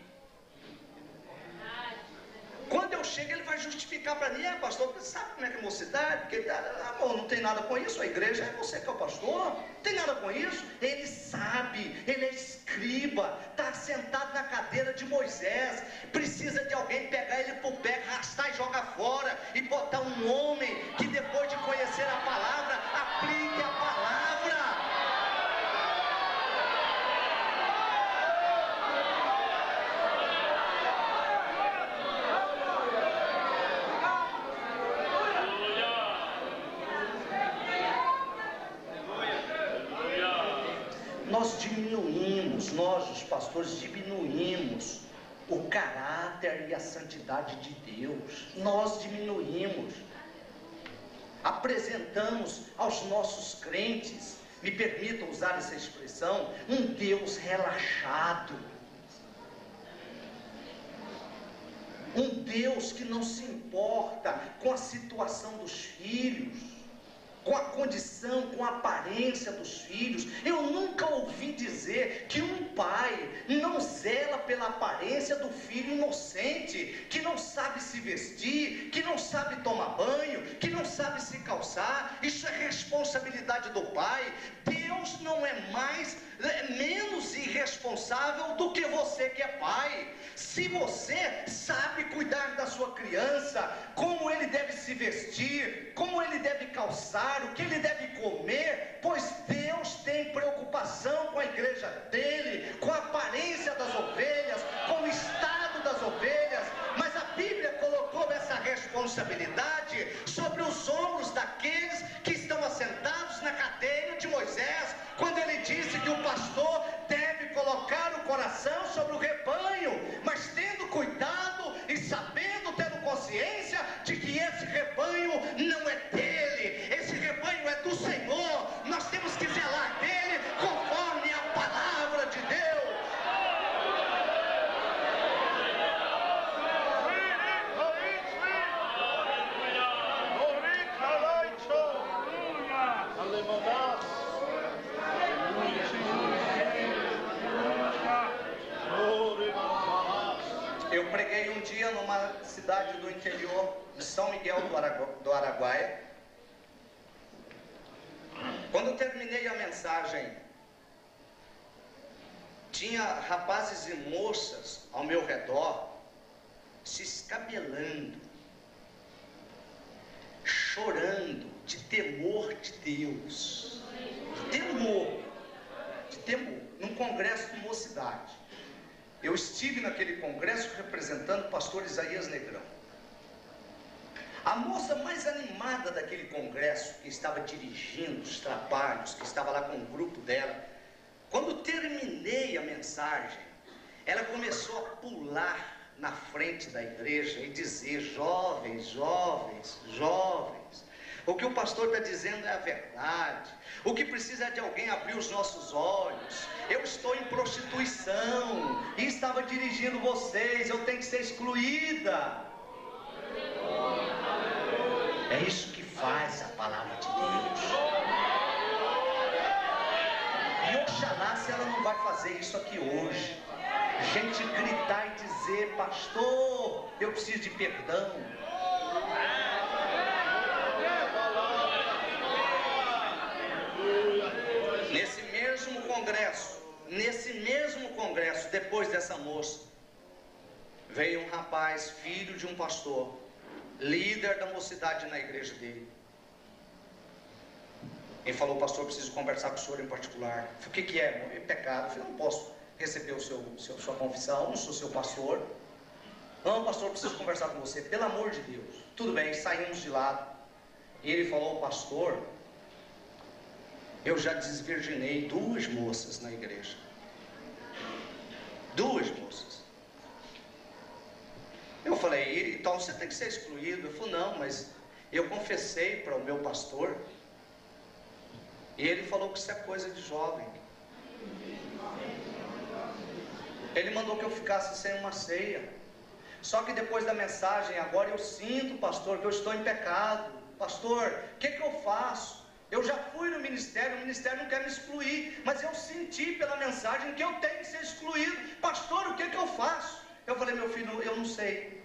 [SPEAKER 3] Quando eu chego, ele vai justificar para mim: pastor, você sabe como é que é mocidade? Porque, amor, não tem nada com isso, a igreja é você que é o pastor, não tem nada com isso. Ele sabe, ele é escriba, está sentado na cadeira de Moisés, precisa de alguém pegar ele por pé, arrastar e jogar fora, e botar um homem que depois de conhecer a palavra, aplique a palavra. Nós os pastores diminuímos o caráter e a santidade de Deus. Nós diminuímos. Apresentamos aos nossos crentes, me permitam usar essa expressão, um Deus relaxado. Um Deus que não se importa com a situação dos filhos, com a condição, com a aparência dos filhos. Eu nunca ouvi dizer que um pai não zela pela aparência do filho inocente, que não sabe se vestir, que não sabe tomar banho, que não sabe se calçar. Isso é responsabilidade do pai. Deus não é menos irresponsável do que você que é pai. Se você sabe cuidar da sua criança, como ele deve se vestir, como ele deve calçar, o que ele deve comer, pois Deus tem preocupação com a igreja dele, com a aparência das ovelhas, com o estado das ovelhas. Mas a Bíblia colocou essa responsabilidade sobre os ombros daqueles que estão assentados na cadeira de Moisés, quando ele disse que o pastor deve colocar o coração sobre o rebanho, mas tendo cuidado e sabendo, tendo consciência de que esse rebanho não é dele, esse rebanho é do Senhor. Nós temos que zelar dele conforme a palavra de Deus. Eu preguei um dia numa cidade do interior de São Miguel do Araguaia. Quando eu terminei a mensagem, tinha rapazes e moças ao meu redor se escabelando, chorando de temor de Deus, de temor, num congresso de mocidade. Eu estive naquele congresso representando o pastor Isaías Negrão. A moça mais animada daquele congresso, que estava dirigindo os trabalhos, que estava lá com o grupo dela, quando terminei a mensagem, ela começou a pular na frente da igreja e dizer: jovens, jovens, jovens, O que o pastor está dizendo é a verdade. O que precisa é de alguém abrir os nossos olhos. Eu estou em prostituição e estava dirigindo vocês. Eu tenho que ser excluída. É isso que faz a palavra de Deus. E oxalá se ela não vai fazer isso aqui hoje. Gente gritar e dizer: pastor, eu preciso de perdão. Nesse mesmo congresso, depois dessa moça, veio um rapaz, filho de um pastor, líder da mocidade na igreja dele. Ele falou: pastor, preciso conversar com o senhor em particular. Eu falei: o que é? É pecado. Eu falei: não posso receber sua confissão, não sou seu pastor. Não, pastor, preciso conversar com você, pelo amor de Deus. Tudo bem, saímos de lá. E ele falou: pastor, eu já desvirginei 2 moças na igreja. 2 moças. Eu falei: então você tem que ser excluído. Ele falou: não, mas eu confessei para o meu pastor. E ele falou que isso é coisa de jovem. Ele mandou que eu ficasse sem uma ceia. Só que depois da mensagem, agora eu sinto, pastor, que eu estou em pecado. Pastor, o que eu faço? Eu já fui no ministério, o ministério não quer me excluir, mas eu senti pela mensagem que eu tenho que ser excluído. Pastor, o que eu faço? Eu falei: meu filho, eu não sei,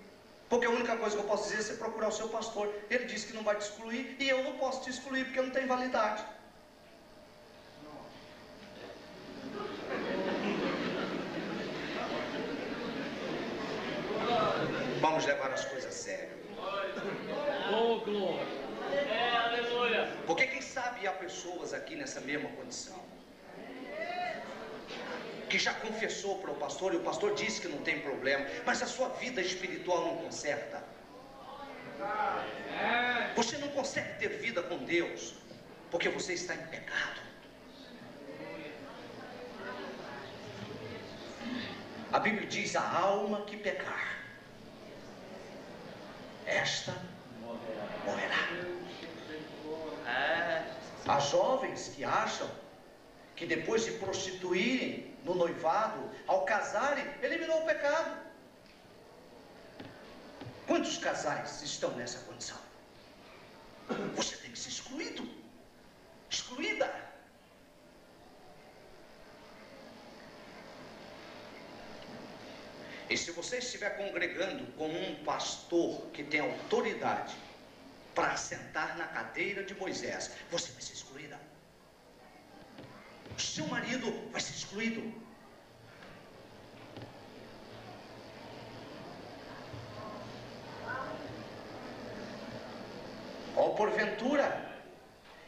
[SPEAKER 3] porque a única coisa que eu posso dizer é você procurar o seu pastor. Ele disse que não vai te excluir, e eu não posso te excluir porque eu não tenho validade. Vamos levar as coisas a sério.
[SPEAKER 4] Oh, glória. É, aleluia.
[SPEAKER 3] Porque quem sabe há pessoas aqui nessa mesma condição, que já confessou para o pastor e o pastor disse que não tem problema, mas a sua vida espiritual não conserta. Você não consegue ter vida com Deus porque você está em pecado. A Bíblia diz: a alma que pecar, esta morrerá. Há jovens que acham que depois de prostituírem no noivado, ao casarem, eliminou o pecado. Quantos casais estão nessa condição? Você tem que ser excluído, excluída. E se você estiver congregando com um pastor que tem autoridade para sentar na cadeira de Moisés, você vai ser excluída. O seu marido vai ser excluído. Ou porventura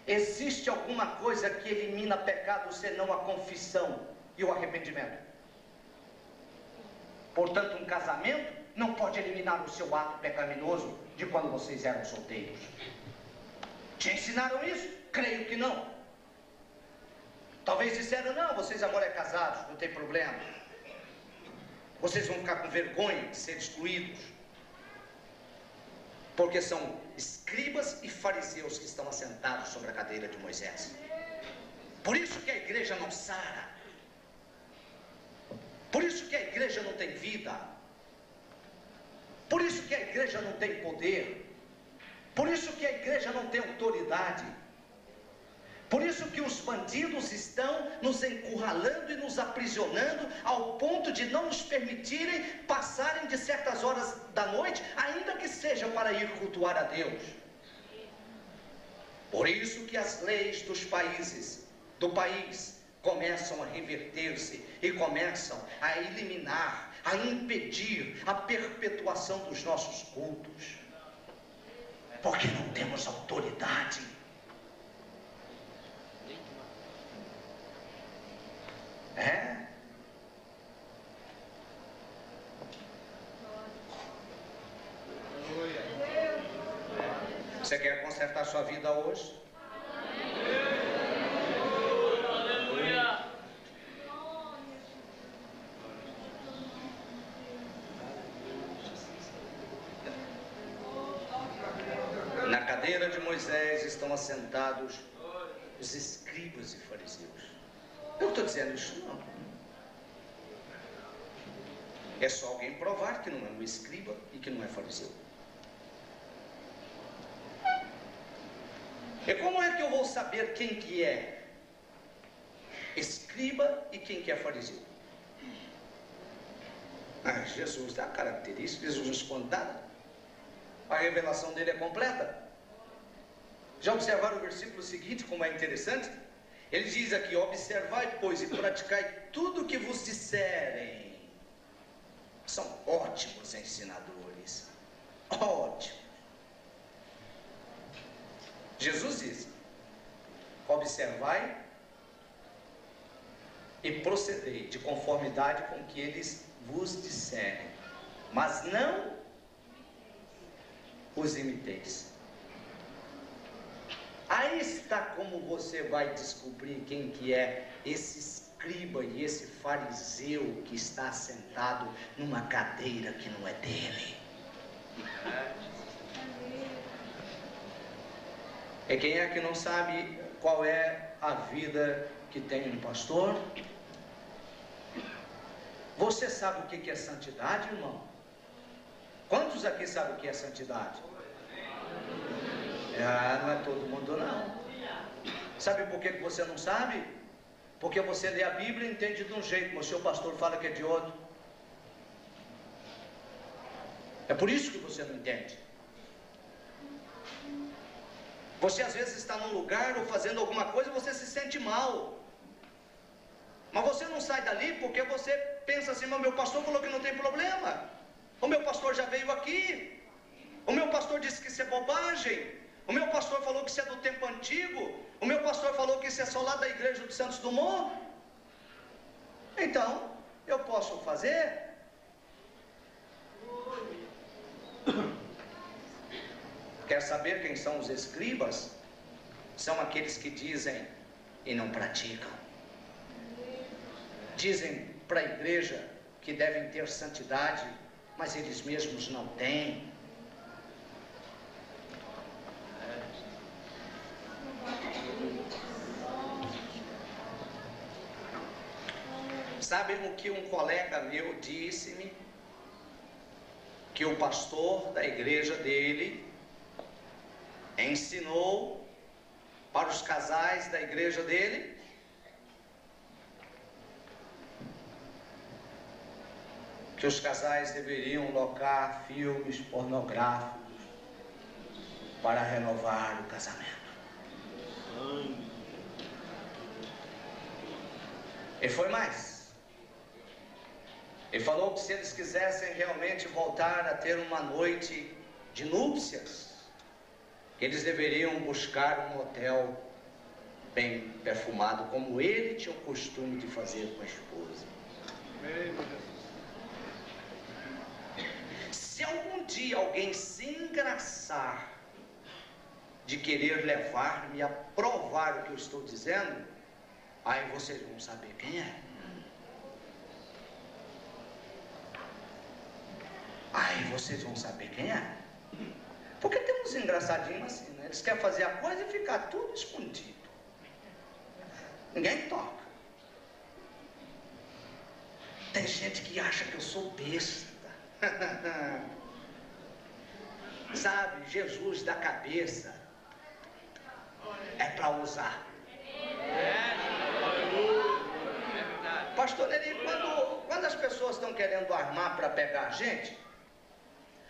[SPEAKER 3] existe alguma coisa que elimina pecado senão a confissão e o arrependimento? Portanto, um casamento não pode eliminar o seu ato pecaminoso de quando vocês eram solteiros. Te ensinaram isso? Creio que não. Talvez disseram: não, vocês agora é casados, não tem problema. Vocês vão ficar com vergonha de ser excluídos, porque são escribas e fariseus que estão assentados sobre a cadeira de Moisés. Por isso que a igreja não sara. Por isso que a igreja não tem vida. Por isso que a igreja não tem poder. Por isso que a igreja não tem autoridade. Por isso que os bandidos estão nos encurralando e nos aprisionando ao ponto de não nos permitirem passarem de certas horas da noite, ainda que seja para ir cultuar a Deus. Por isso que as leis dos países, do país, começam a reverter-se e começam a eliminar, a impedir a perpetuação dos nossos cultos, porque não temos autoridade. Você quer consertar sua vida hoje? cadeira de Moisés estão assentados os escribas e fariseus. Eu estou dizendo isso não. É só alguém provar que não é um escriba e que não é fariseu. E como é que eu vou saber quem que é escriba e quem que é fariseu? Jesus dá características, Jesus não esconde nada. A revelação dele é completa. Já observaram o versículo seguinte, como é interessante? Ele diz aqui: observai, pois, e praticai tudo o que vos disserem. São ótimos ensinadores. Ótimos. Jesus diz: observai e procedei de conformidade com o que eles vos disserem, mas não os imiteis. Aí está como você vai descobrir quem que é esse escriba e esse fariseu que está sentado numa cadeira que não é dele. E quem é que não sabe qual é a vida que tem um pastor? Você sabe o que é santidade, irmão? Quantos aqui sabem o que é santidade? Não é todo mundo não. Sabe por que você não sabe? Porque você lê a Bíblia e entende de um jeito, mas o seu pastor fala que é de outro. É por isso que você não entende. Você às vezes está num lugar ou fazendo alguma coisa e você se sente mal. Mas você não sai dali porque você pensa assim: mas meu pastor falou que não tem problema. O meu pastor já veio aqui. O meu pastor disse que isso é bobagem. O meu pastor falou que isso é do tempo antigo. O meu pastor falou que isso é só lá da igreja do Santos Dumont. Então, eu posso fazer. Quer saber quem são os escribas? São aqueles que dizem e não praticam. Dizem para a igreja que devem ter santidade, mas eles mesmos não têm. Sabem o que um colega meu disse-me? Que o pastor da igreja dele ensinou para os casais da igreja dele que os casais deveriam locar filmes pornográficos para renovar o casamento. E foi mais. Ele falou que se eles quisessem realmente voltar a ter uma noite de núpcias, eles deveriam buscar um hotel bem perfumado, como ele tinha o costume de fazer com a esposa. Se algum dia alguém se engraçar de querer levar-me a provar o que eu estou dizendo, aí vocês vão saber quem é. Aí vocês vão saber quem é. Porque tem uns engraçadinhos assim, né? Eles querem fazer a coisa e ficar tudo escondido. Ninguém toca. Tem gente que acha que eu sou besta. Sabe, Jesus da cabeça é para usar. Pastor Neri, quando as pessoas estão querendo armar para pegar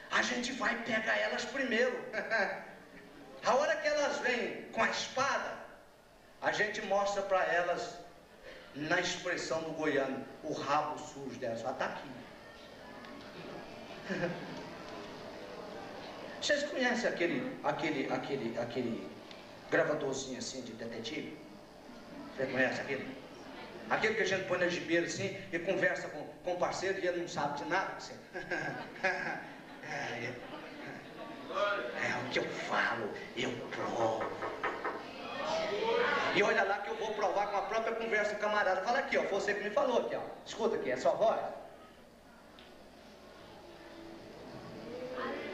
[SPEAKER 3] a gente vai pegar elas primeiro. A hora que elas vêm com a espada, a gente mostra para elas, na expressão do goiano, o rabo sujo delas. Está aqui. Vocês conhecem aquele gravadorzinho assim de detetive? Você conhece aquele? Aquele que a gente põe na gibeira assim e conversa com o parceiro e ele não sabe de nada. Assim. É o que eu falo, eu provo. E olha lá que eu vou provar com a própria conversa do camarada. Fala aqui, ó, foi você que me falou aqui, ó. Escuta aqui, é sua voz.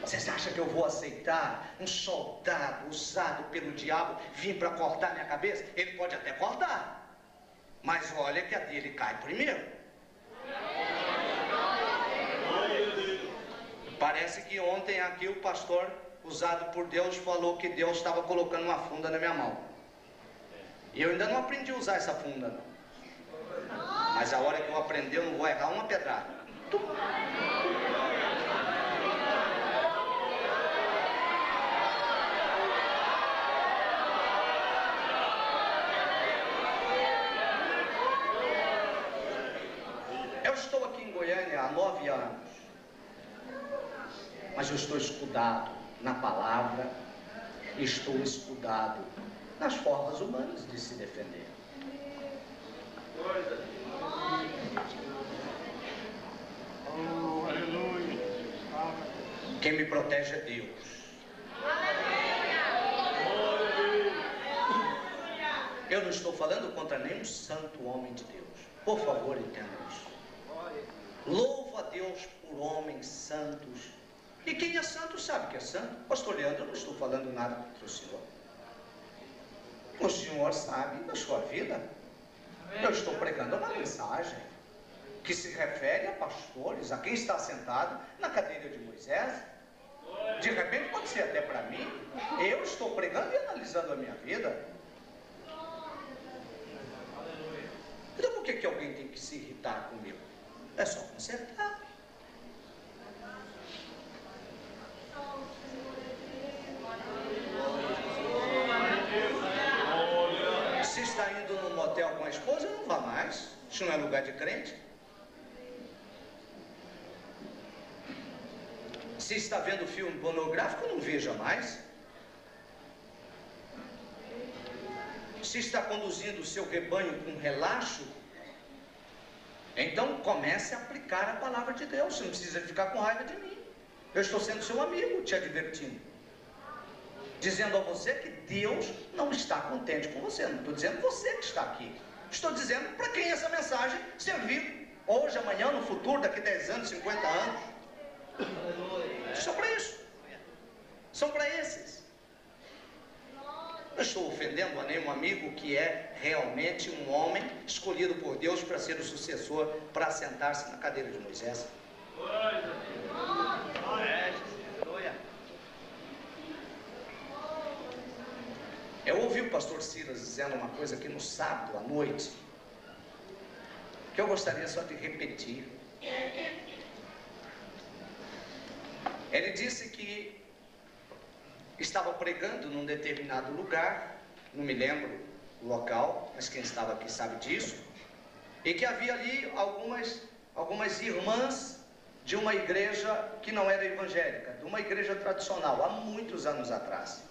[SPEAKER 3] Vocês acham Acha que eu vou aceitar um soldado usado pelo diabo vir para cortar minha cabeça? Ele pode até cortar, mas olha que a dele cai primeiro. Parece que ontem aqui o pastor, usado por Deus, falou que Deus estava colocando uma funda na minha mão. E eu ainda não aprendi a usar essa funda, não. Mas a hora que eu aprender, eu não vou errar uma pedrada. Eu estou aqui em Goiânia há 9 anos. Mas eu estou escudado na palavra, estou escudado nas formas humanas de se defender. Quem me protege é Deus. Eu não estou falando contra nenhum santo homem de Deus. Por favor, entenda isso. Louvo a Deus por homens santos. E quem é santo sabe que é santo. Pastor Leandro, eu não estou falando nada contra o senhor. O senhor sabe da sua vida. Eu estou pregando uma mensagem que se refere a pastores, a quem está sentado na cadeira de Moisés. De repente pode ser até para mim. Eu estou pregando e analisando a minha vida. Então por que alguém tem que se irritar comigo? É só consertar. Se está indo num motel com a esposa, não vá mais. Isso não é lugar de crente. Se está vendo filme pornográfico, não veja mais. Se está conduzindo o seu rebanho com relaxo, então comece a aplicar a palavra de Deus. Você não precisa ficar com raiva de mim. Eu estou sendo seu amigo, te advertindo, dizendo a você que Deus não está contente com você. Não estou dizendo você que está aqui. Estou dizendo para quem essa mensagem servir hoje, amanhã, no futuro, daqui 10 anos, 50 anos. Só para isso. São para esses. Não estou ofendendo a nenhum amigo que é realmente um homem escolhido por Deus para ser o sucessor, para sentar-se na cadeira de Moisés. Eu ouvi o pastor Silas dizendo uma coisa aqui no sábado à noite, que eu gostaria só de repetir. Ele disse que estava pregando num determinado lugar, não me lembro o local, mas quem estava aqui sabe disso, e que havia ali algumas irmãs de uma igreja que não era evangélica, de uma igreja tradicional, há muitos anos atrás.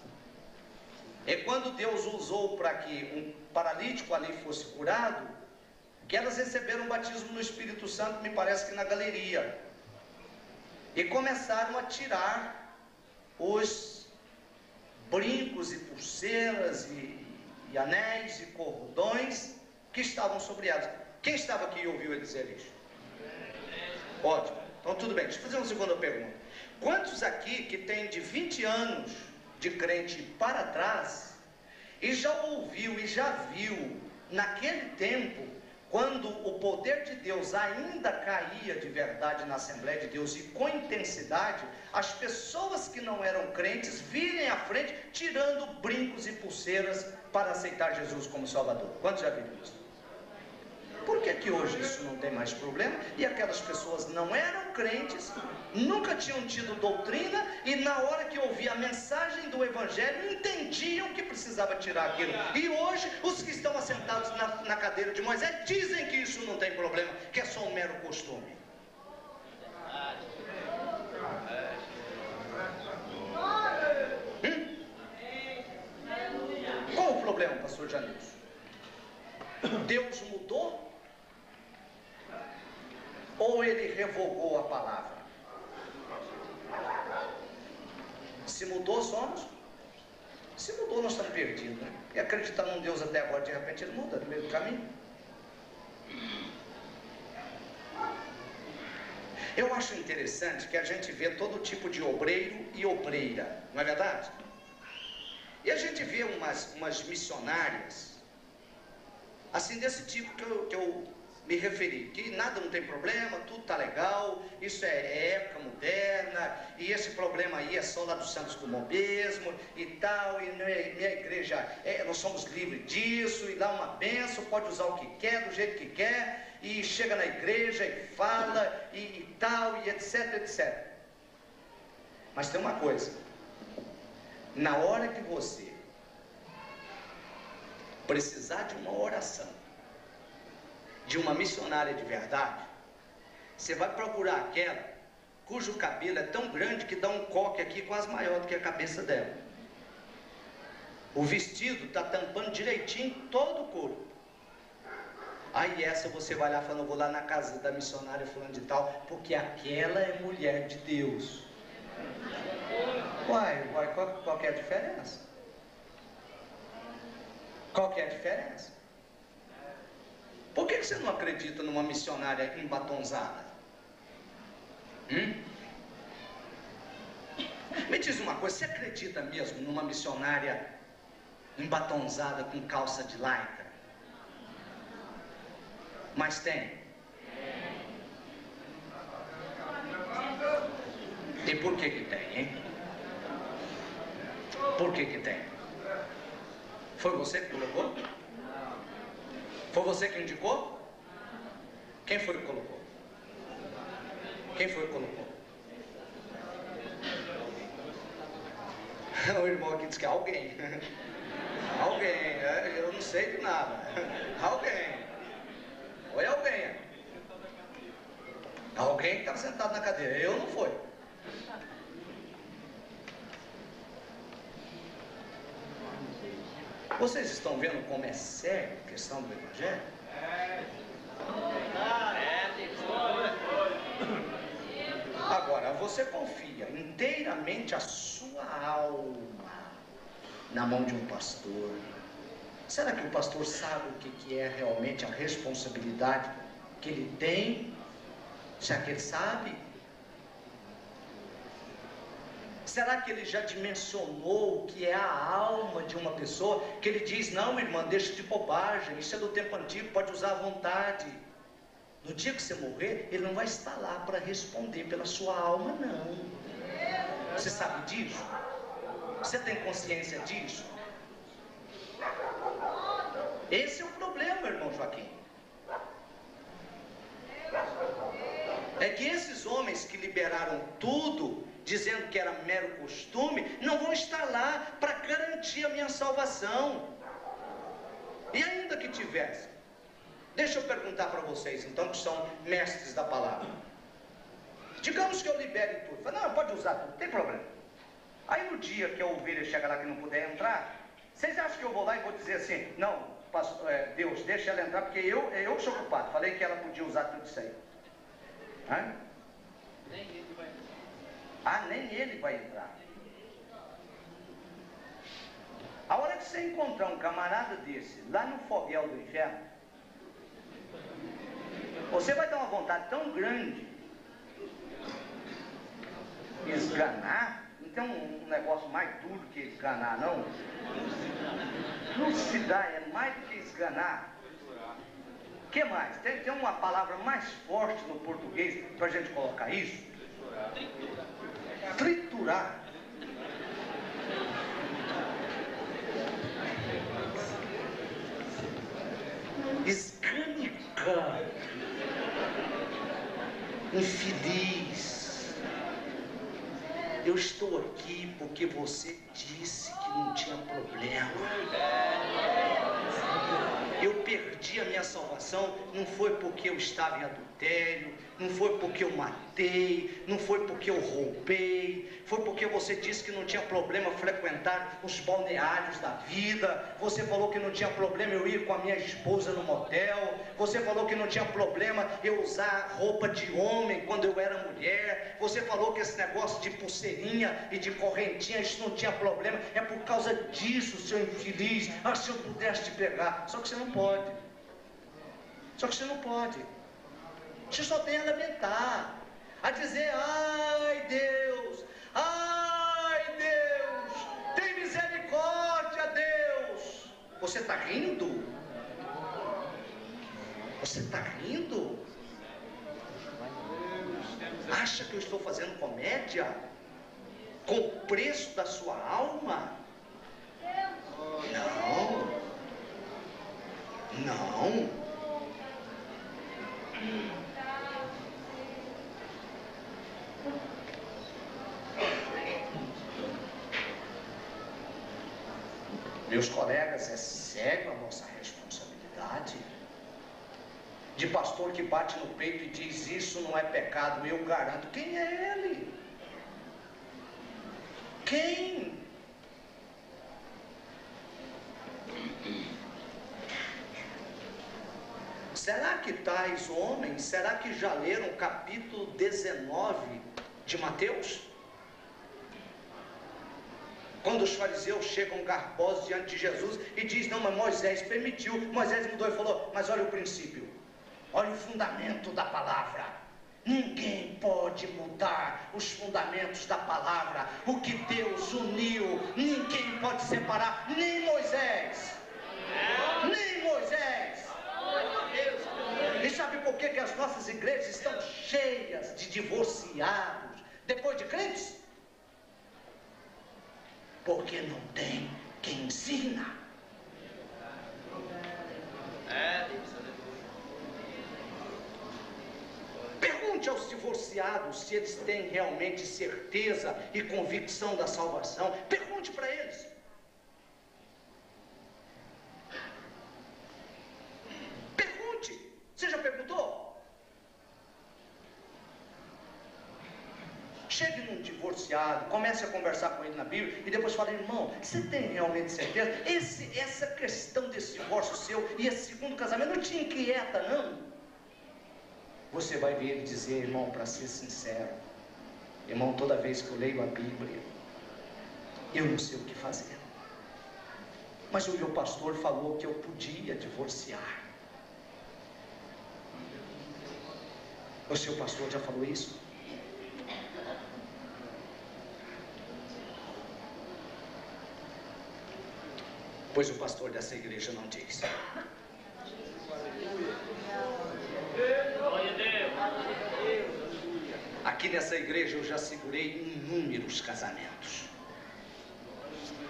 [SPEAKER 3] E quando Deus usou para que um paralítico ali fosse curado, que elas receberam o batismo no Espírito Santo, me parece que na galeria, e começaram a tirar os brincos e pulseiras e anéis e cordões que estavam sobre elas. Quem estava aqui e ouviu ele dizer isso? Ótimo, então tudo bem. Deixa eu fazer uma segunda pergunta. Quantos aqui que tem de 20 anos de crente para trás e já ouviu e já viu naquele tempo, quando o poder de Deus ainda caía de verdade na Assembleia de Deus e com intensidade, as pessoas que não eram crentes virem à frente tirando brincos e pulseiras para aceitar Jesus como Salvador? Quantos já viram isso? Por que hoje isso não tem mais problema? E aquelas pessoas não eram crentes, nunca tinham tido doutrina, e na hora que ouviam a mensagem do Evangelho, entendiam que precisava tirar aquilo. E hoje, os que estão assentados na cadeira de Moisés dizem que isso não tem problema, que é só um mero costume. Qual o problema, pastor Janilson? Deus mudou? Ou ele revogou a palavra? Se mudou, somos? Se mudou, nós estamos perdidos, né? E acreditar num Deus até agora, de repente ele muda no meio do caminho. Eu acho interessante que a gente vê todo tipo de obreiro e obreira, não é verdade? E a gente vê umas missionárias, assim, desse tipo que eu me referi, que nada não tem problema, tudo tá legal, isso é época moderna, e esse problema aí é só lá dos Santos Dumont mesmo, e tal, e minha igreja, nós somos livres disso, e dá uma benção, pode usar o que quer, do jeito que quer, e chega na igreja e fala, e tal, e etc, etc. Mas tem uma coisa, na hora que você precisar de uma oração, de uma missionária de verdade, você vai procurar aquela cujo cabelo é tão grande que dá um coque aqui quase maior do que a cabeça dela. O vestido está tampando direitinho todo o corpo. Aí essa você vai lá falando, vou lá na casa da missionária fulano de tal, porque aquela é mulher de Deus. Uai, qual que é a diferença? Qual que é a diferença? Por que você não acredita numa missionária embatonzada? Me diz uma coisa, você acredita mesmo numa missionária embatonzada com calça de lycra? Mas tem. E por que que tem, hein? Por que que tem? Foi você que colocou? Foi você que indicou? Quem foi que colocou? Quem foi que colocou? O irmão aqui disse que é alguém. Alguém, eu não sei de nada. Alguém. Foi alguém. Alguém que estava sentado na cadeira. Eu não fui. Vocês estão vendo como é séria a questão do Evangelho? Agora, você confia inteiramente a sua alma na mão de um pastor. Será que o pastor sabe o que é realmente a responsabilidade que ele tem? Será que ele sabe? Será que ele já dimensionou o que é a alma de uma pessoa? Que ele diz, não irmã, deixa de bobagem, isso é do tempo antigo, pode usar à vontade. No dia que você morrer, ele não vai estar lá para responder pela sua alma, não. Você sabe disso? Você tem consciência disso? Esse é o problema, irmão Joaquim. É que esses homens que liberaram tudo, dizendo que era mero costume, não vão estar lá para garantir a minha salvação. E ainda que tivesse, deixa eu perguntar para vocês, então, que são mestres da palavra. Digamos que eu libere tudo. Fala, não, pode usar tudo, não tem problema. Aí no dia que a ovelha chega lá que não puder entrar, vocês acham que eu vou lá e vou dizer assim, não, pastor, Deus, deixa ela entrar, porque eu sou culpado. Falei que ela podia usar tudo isso aí. Hã?
[SPEAKER 4] Nem ele vai entrar.
[SPEAKER 3] Ah, nem ele vai entrar. A hora que você encontrar um camarada desse lá no foguel do inferno, você vai ter uma vontade tão grande de esganar. Não tem um negócio mais duro que esganar, não? Trucidar é mais do que esganar. O que mais? Tem uma palavra mais forte no português para a gente colocar isso? Triturar. Escanicar. Infeliz. Eu estou aqui porque você disse que não tinha problema. Eu perdi a minha salvação, não foi porque eu estava em adultério, não foi porque eu matei, não foi porque eu roubei, foi porque você disse que não tinha problema frequentar os balneários da vida, você falou que não tinha problema eu ir com a minha esposa no motel, você falou que não tinha problema eu usar roupa de homem quando eu era mulher, você falou que esse negócio de pulseirinha e de correntinha, isso não tinha problema, é por causa disso, seu infeliz, ah, se eu pudesse te pegar, só que você não pode, só que você não pode, você só tem a lamentar. a dizer: ai Deus, tem misericórdia, Deus. Você está rindo? Você está rindo? Acha que eu estou fazendo comédia com o preço da sua alma? Não. Meus colegas, é sério a nossa responsabilidade? De pastor que bate no peito e diz: isso não é pecado, eu garanto. Quem é ele? Quem? Será que tais homens, será que já leram o capítulo 19 de Mateus? Quando os fariseus chegam garbosos diante de Jesus e diz: não, mas Moisés permitiu. Moisés mudou e falou: mas olha o princípio, olha o fundamento da palavra. Ninguém pode mudar os fundamentos da palavra. O que Deus uniu, ninguém pode separar, nem Moisés. Nem Moisés. E sabe por que as nossas igrejas estão cheias de divorciados depois de crentes? Porque não tem quem ensina. Pergunte aos divorciados se eles têm realmente certeza e convicção da salvação. Pergunte para eles. Pergunte. Você já perguntou? Chegue num divorciado, comece a conversar com ele na Bíblia e depois fale: irmão, você tem realmente certeza? Essa questão desse divórcio seu e esse segundo casamento não te inquieta, não? Você vai ver ele dizer: irmão, para ser sincero, irmão, toda vez que eu leio a Bíblia, eu não sei o que fazer. Mas o meu pastor falou que eu podia divorciar. O seu pastor já falou isso? Pois o pastor dessa igreja não diz. Aqui nessa igreja eu já segurei inúmeros casamentos.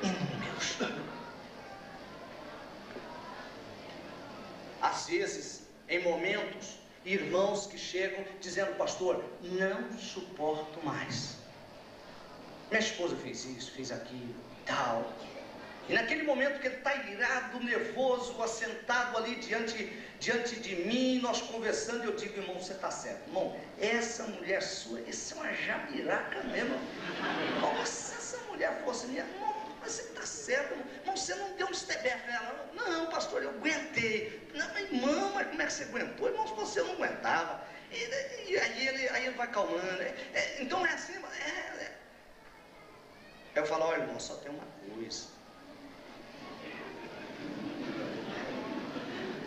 [SPEAKER 3] Inúmeros. Às vezes, em momentos, irmãos que chegam dizendo: pastor, não suporto mais. Minha esposa fez isso, fez aquilo, tal. E naquele momento que ele está irado, nervoso, assentado ali diante de mim, nós conversando, eu digo: irmão, você está certo. Irmão, essa mulher sua, isso é uma jabiraca mesmo. Nossa, se essa mulher fosse minha, irmão, mas você está certo, irmão, você não deu um estebefe nela. Não, pastor, eu aguentei. Não, mas irmão, mas como é que você aguentou? Irmão, se você não aguentava. E aí ele vai calmando. Então é assim, Eu falo: olha, irmão, só tem uma coisa.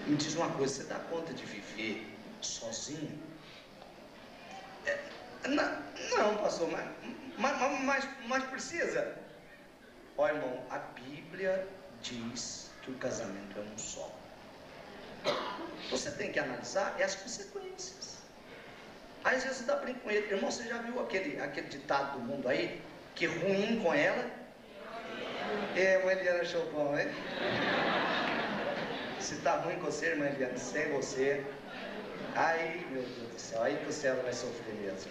[SPEAKER 3] Me diz uma coisa, você dá conta de viver sozinho? Não, pastor, mas precisa. Ó, irmão, a Bíblia diz que o casamento é um só. Você tem que analisar as consequências. Às vezes dá brinco com ele. Irmão, você já viu aquele ditado do mundo aí? Que ruim com ela é Eliana Chopin, hein? Se tá ruim com você, irmã Eliana, sem você, aí, meu Deus do céu, aí que o céu vai sofrer mesmo.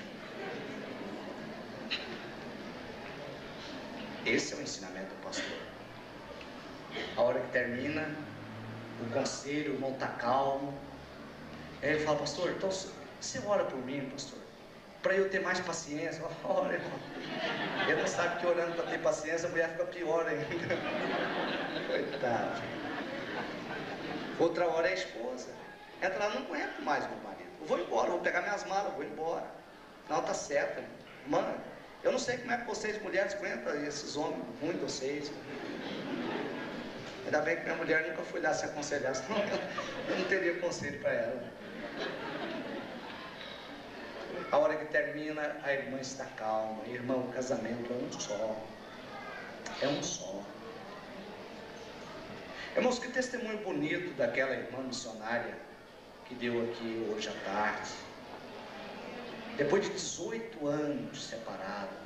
[SPEAKER 3] Esse é o ensinamento do pastor. A hora que termina o conselho, o irmão está calmo. Aí ele fala: pastor, então você ora por mim, pastor, para eu ter mais paciência. Ora, irmão. Ele não sabe que orando para ter paciência a mulher fica pior ainda. Coitado. Outra hora é a esposa. Entra lá: não aguento mais meu marido, eu vou embora, vou pegar minhas malas, vou embora. Não, tá certo, mano. Eu não sei como é que vocês mulheres aguentam esses homens ruins de vocês. Ainda bem que minha mulher nunca foi lá se aconselhar, senão eu não teria conselho para ela. A hora que termina, a irmã está calma. Irmão, o casamento é um só. É um só. Irmãos, que testemunho bonito daquela irmã missionária que deu aqui hoje à tarde. Depois de 18 anos separada,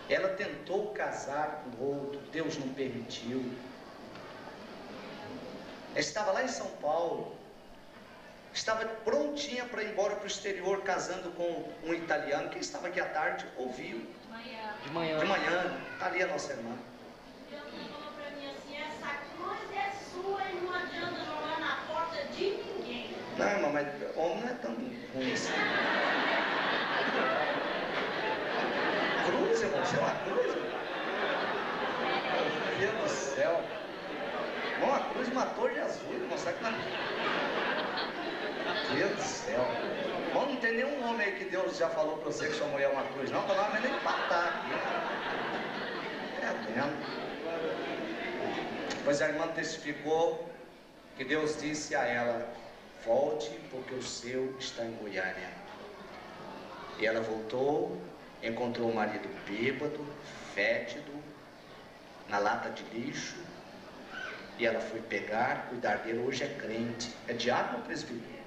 [SPEAKER 3] ela tentou casar com outro, Deus não permitiu. Ela estava lá em São Paulo, estava prontinha para ir embora para o exterior, casando com um italiano. Quem estava aqui à tarde ouviu.
[SPEAKER 4] De manhã.
[SPEAKER 3] De manhã, está ali a nossa irmã.
[SPEAKER 5] Deus falou para mim assim: essa cruz é sua e não adianta jogar na porta de ninguém.
[SPEAKER 3] Não, irmã, mas homem não é tão ruim assim. Cruz, irmão, você é uma cruz, irmão. Meu Deus do céu. Irmão, a cruz matou Jesus, irmão, sabe que não... Meu Deus do céu. Irmão, não tem nenhum homem aí que Deus já falou para você que sua mulher é uma cruz, não, para não nem empatar aqui. É dentro. Pois a irmã testificou que Deus disse a ela: volte, porque o seu está em Goiânia. E ela voltou, encontrou o marido bêbado, fétido, na lata de lixo, e ela foi pegar, cuidar dele. Hoje é crente, é diácono ou presbítero?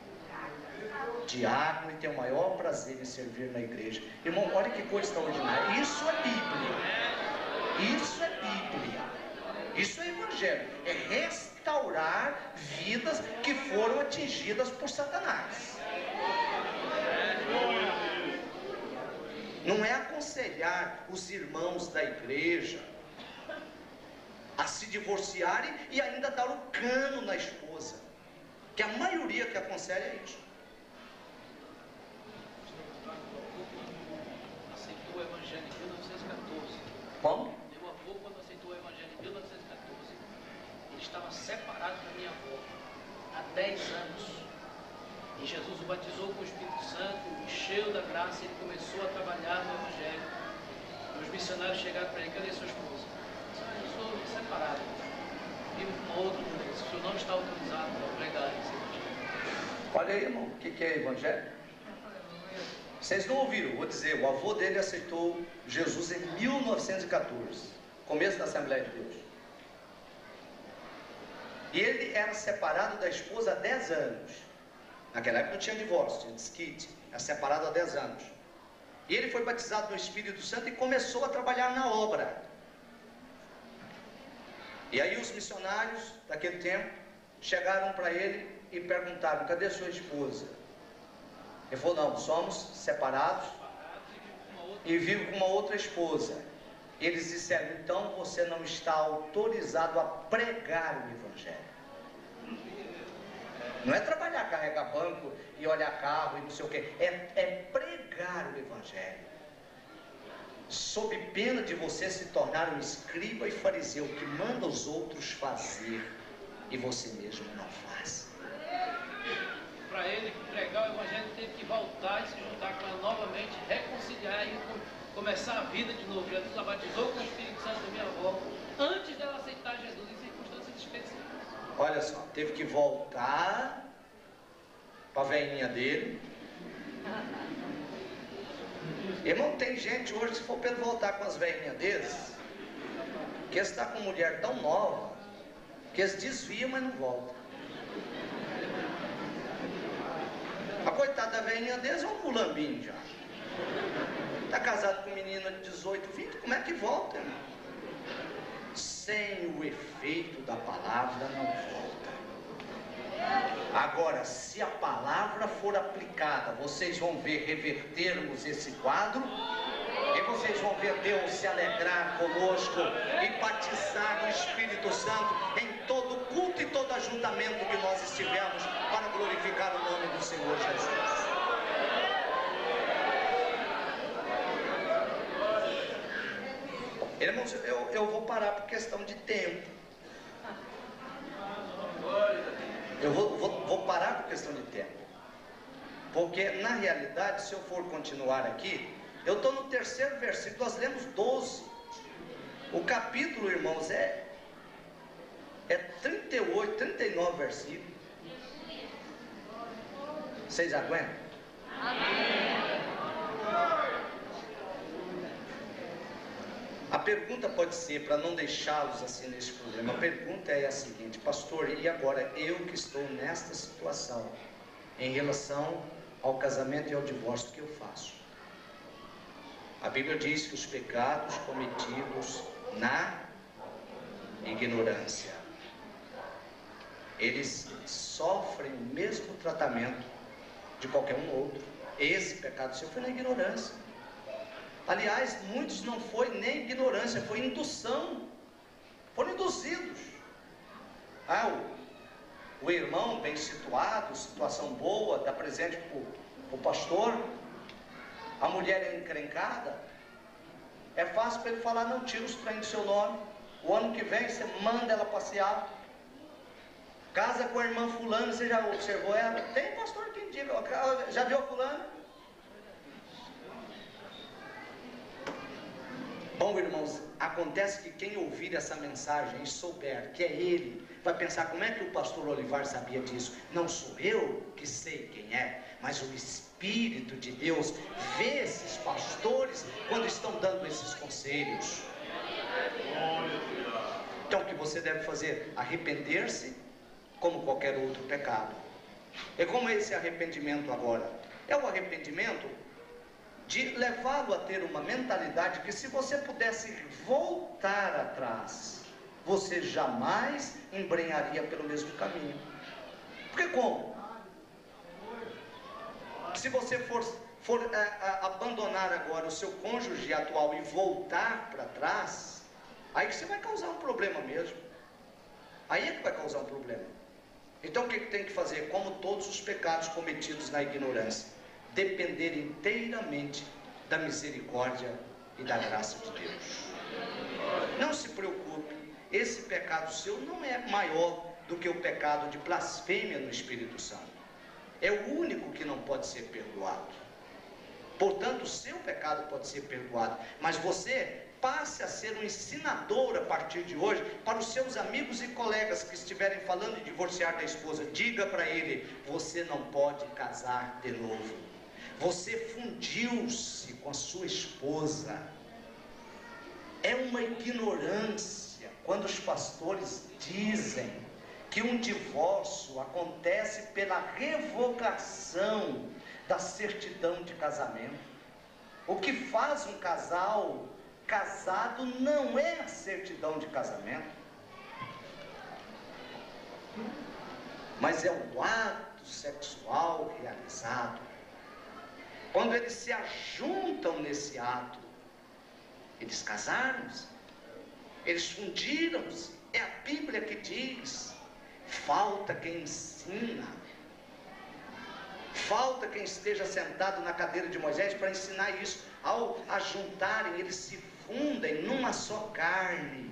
[SPEAKER 3] Diácono, e tem o maior prazer em servir na igreja. Irmão, olha que coisa extraordinária. Isso é Bíblia. Isso é Bíblia. Isso é Evangelho. É restaurar vidas que foram atingidas por Satanás. Não é aconselhar os irmãos da igreja a se divorciarem e ainda dar o cano na esposa, que a maioria que aconselha é isso.
[SPEAKER 4] Aceitou o Evangelho em 1914.
[SPEAKER 3] Como?
[SPEAKER 4] Meu avô, quando aceitou o Evangelho em 1914, ele estava separado da minha avó há 10 anos. E Jesus o batizou com o Espírito Santo, encheu da graça e ele começou a trabalhar no Evangelho. E os missionários chegaram para ele: cadê sua esposa? Eu sou separado, vivo com outra mulher, o senhor não está autorizado para pregar esse Evangelho.
[SPEAKER 3] Olha aí, irmão, o que é Evangelho? Vocês não ouviram, vou dizer, o avô dele aceitou Jesus em 1914, começo da Assembleia de Deus. E ele era separado da esposa há 10 anos. Naquela época não tinha divórcio, tinha desquite, era separado há 10 anos. E ele foi batizado no Espírito Santo e começou a trabalhar na obra. E aí os missionários daquele tempo chegaram para ele e perguntaram: cadê sua esposa? Ele falou: não, somos separados e vivo com uma outra esposa. Eles disseram: então você não está autorizado a pregar o Evangelho. Não é trabalhar, carregar banco e olhar carro e não sei o que. É pregar o Evangelho. Sob pena de você se tornar um escriba e fariseu que manda os outros fazer e você mesmo não faz.
[SPEAKER 4] Para ele pregar o Evangelho, teve que voltar e se juntar com ela novamente, reconciliar e começar a vida de novo. Jesus a batizou com o Espírito Santo da minha avó antes dela aceitar Jesus em circunstâncias específicas.
[SPEAKER 3] Olha só, teve que voltar para a velhinha dele. Irmão, tem gente hoje, se for para ele voltar com as velhinhas deles, que eles estão com mulher tão nova que eles desviam, mas não voltam. A coitada da velhinha deles é um mulambinho já. Está casado com menina de 18, 20, como é que volta, irmão? Sem o efeito da palavra não volta. Agora, se a palavra for aplicada, vocês vão ver revertermos esse quadro, e vocês vão ver Deus se alegrar conosco e batizar no Espírito Santo em todo culto e todo ajuntamento que nós estivermos, para glorificar o nome do Senhor Jesus. Irmãos, eu vou parar por questão de tempo. Eu vou parar por questão de tempo. Porque, na realidade, se eu for continuar aqui, eu estou no 3º versículo, nós lemos 12. O capítulo, irmãos, é 38, 39 versículos. Vocês aguentam? A pergunta pode ser, para não deixá-los assim nesse problema, a pergunta é a seguinte: pastor, e agora eu que estou nesta situação, em relação ao casamento e ao divórcio, o que eu faço? A Bíblia diz que os pecados cometidos na ignorância, eles sofrem o mesmo tratamento de qualquer um outro. Esse pecado seu foi na ignorância. Aliás, muitos não foi nem ignorância, foi indução. Foram induzidos. O irmão bem situado, situação boa, dá presente para o pastor. A mulher é encrencada. É fácil para ele falar: não, tira os trem do seu nome. O ano que vem você manda ela passear. Casa com a irmã fulana, você já observou ela? Tem pastor que indica: já viu a fulana? Bom, irmãos, acontece que quem ouvir essa mensagem e souber que é ele, vai pensar: como é que o pastor Olivar sabia disso? Não sou eu que sei quem é, mas o Espírito de Deus vê esses pastores quando estão dando esses conselhos. Então o que você deve fazer? Arrepender-se como qualquer outro pecado. E como é esse arrependimento agora? É o arrependimento de levá-lo a ter uma mentalidade que, se você pudesse voltar atrás, você jamais embrenharia pelo mesmo caminho. Porque como? Se você for abandonar agora o seu cônjuge atual e voltar para trás, aí que você vai causar um problema mesmo. Aí é que vai causar um problema. Então o que tem que fazer? Como todos os pecados cometidos na ignorância, depender inteiramente da misericórdia e da graça de Deus. Não se preocupe, esse pecado seu não é maior do que o pecado de blasfêmia no Espírito Santo. É o único que não pode ser perdoado. Portanto, o seu pecado pode ser perdoado, mas você passe a ser um ensinador a partir de hoje para os seus amigos e colegas que estiverem falando de divorciar da esposa. Diga para ele: você não pode casar de novo. Você fundiu-se com a sua esposa. É uma ignorância quando os pastores dizem que um divórcio acontece pela revogação da certidão de casamento. O que faz um casal casado não é a certidão de casamento, mas é o ato sexual realizado. Quando eles se ajuntam nesse ato, eles casaram-se, eles fundiram-se. É a Bíblia que diz. Falta quem ensina, falta quem esteja sentado na cadeira de Moisés para ensinar isso. Ao ajuntarem, eles se fundem numa só carne.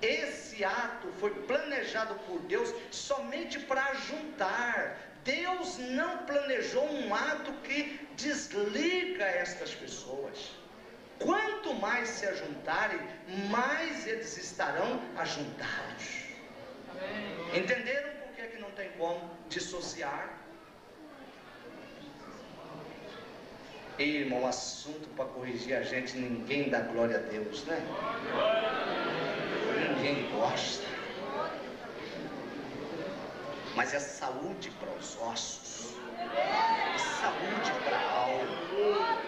[SPEAKER 3] Esse ato foi planejado por Deus somente para ajuntar. Deus não planejou um ato que desliga estas pessoas. Quanto mais se ajuntarem, mais eles estarão ajuntados. Entenderam por que não tem como dissociar? E, irmão, assunto para corrigir a gente, ninguém dá glória a Deus, né? Ninguém gosta. Mas é saúde para os ossos, é saúde para a alma.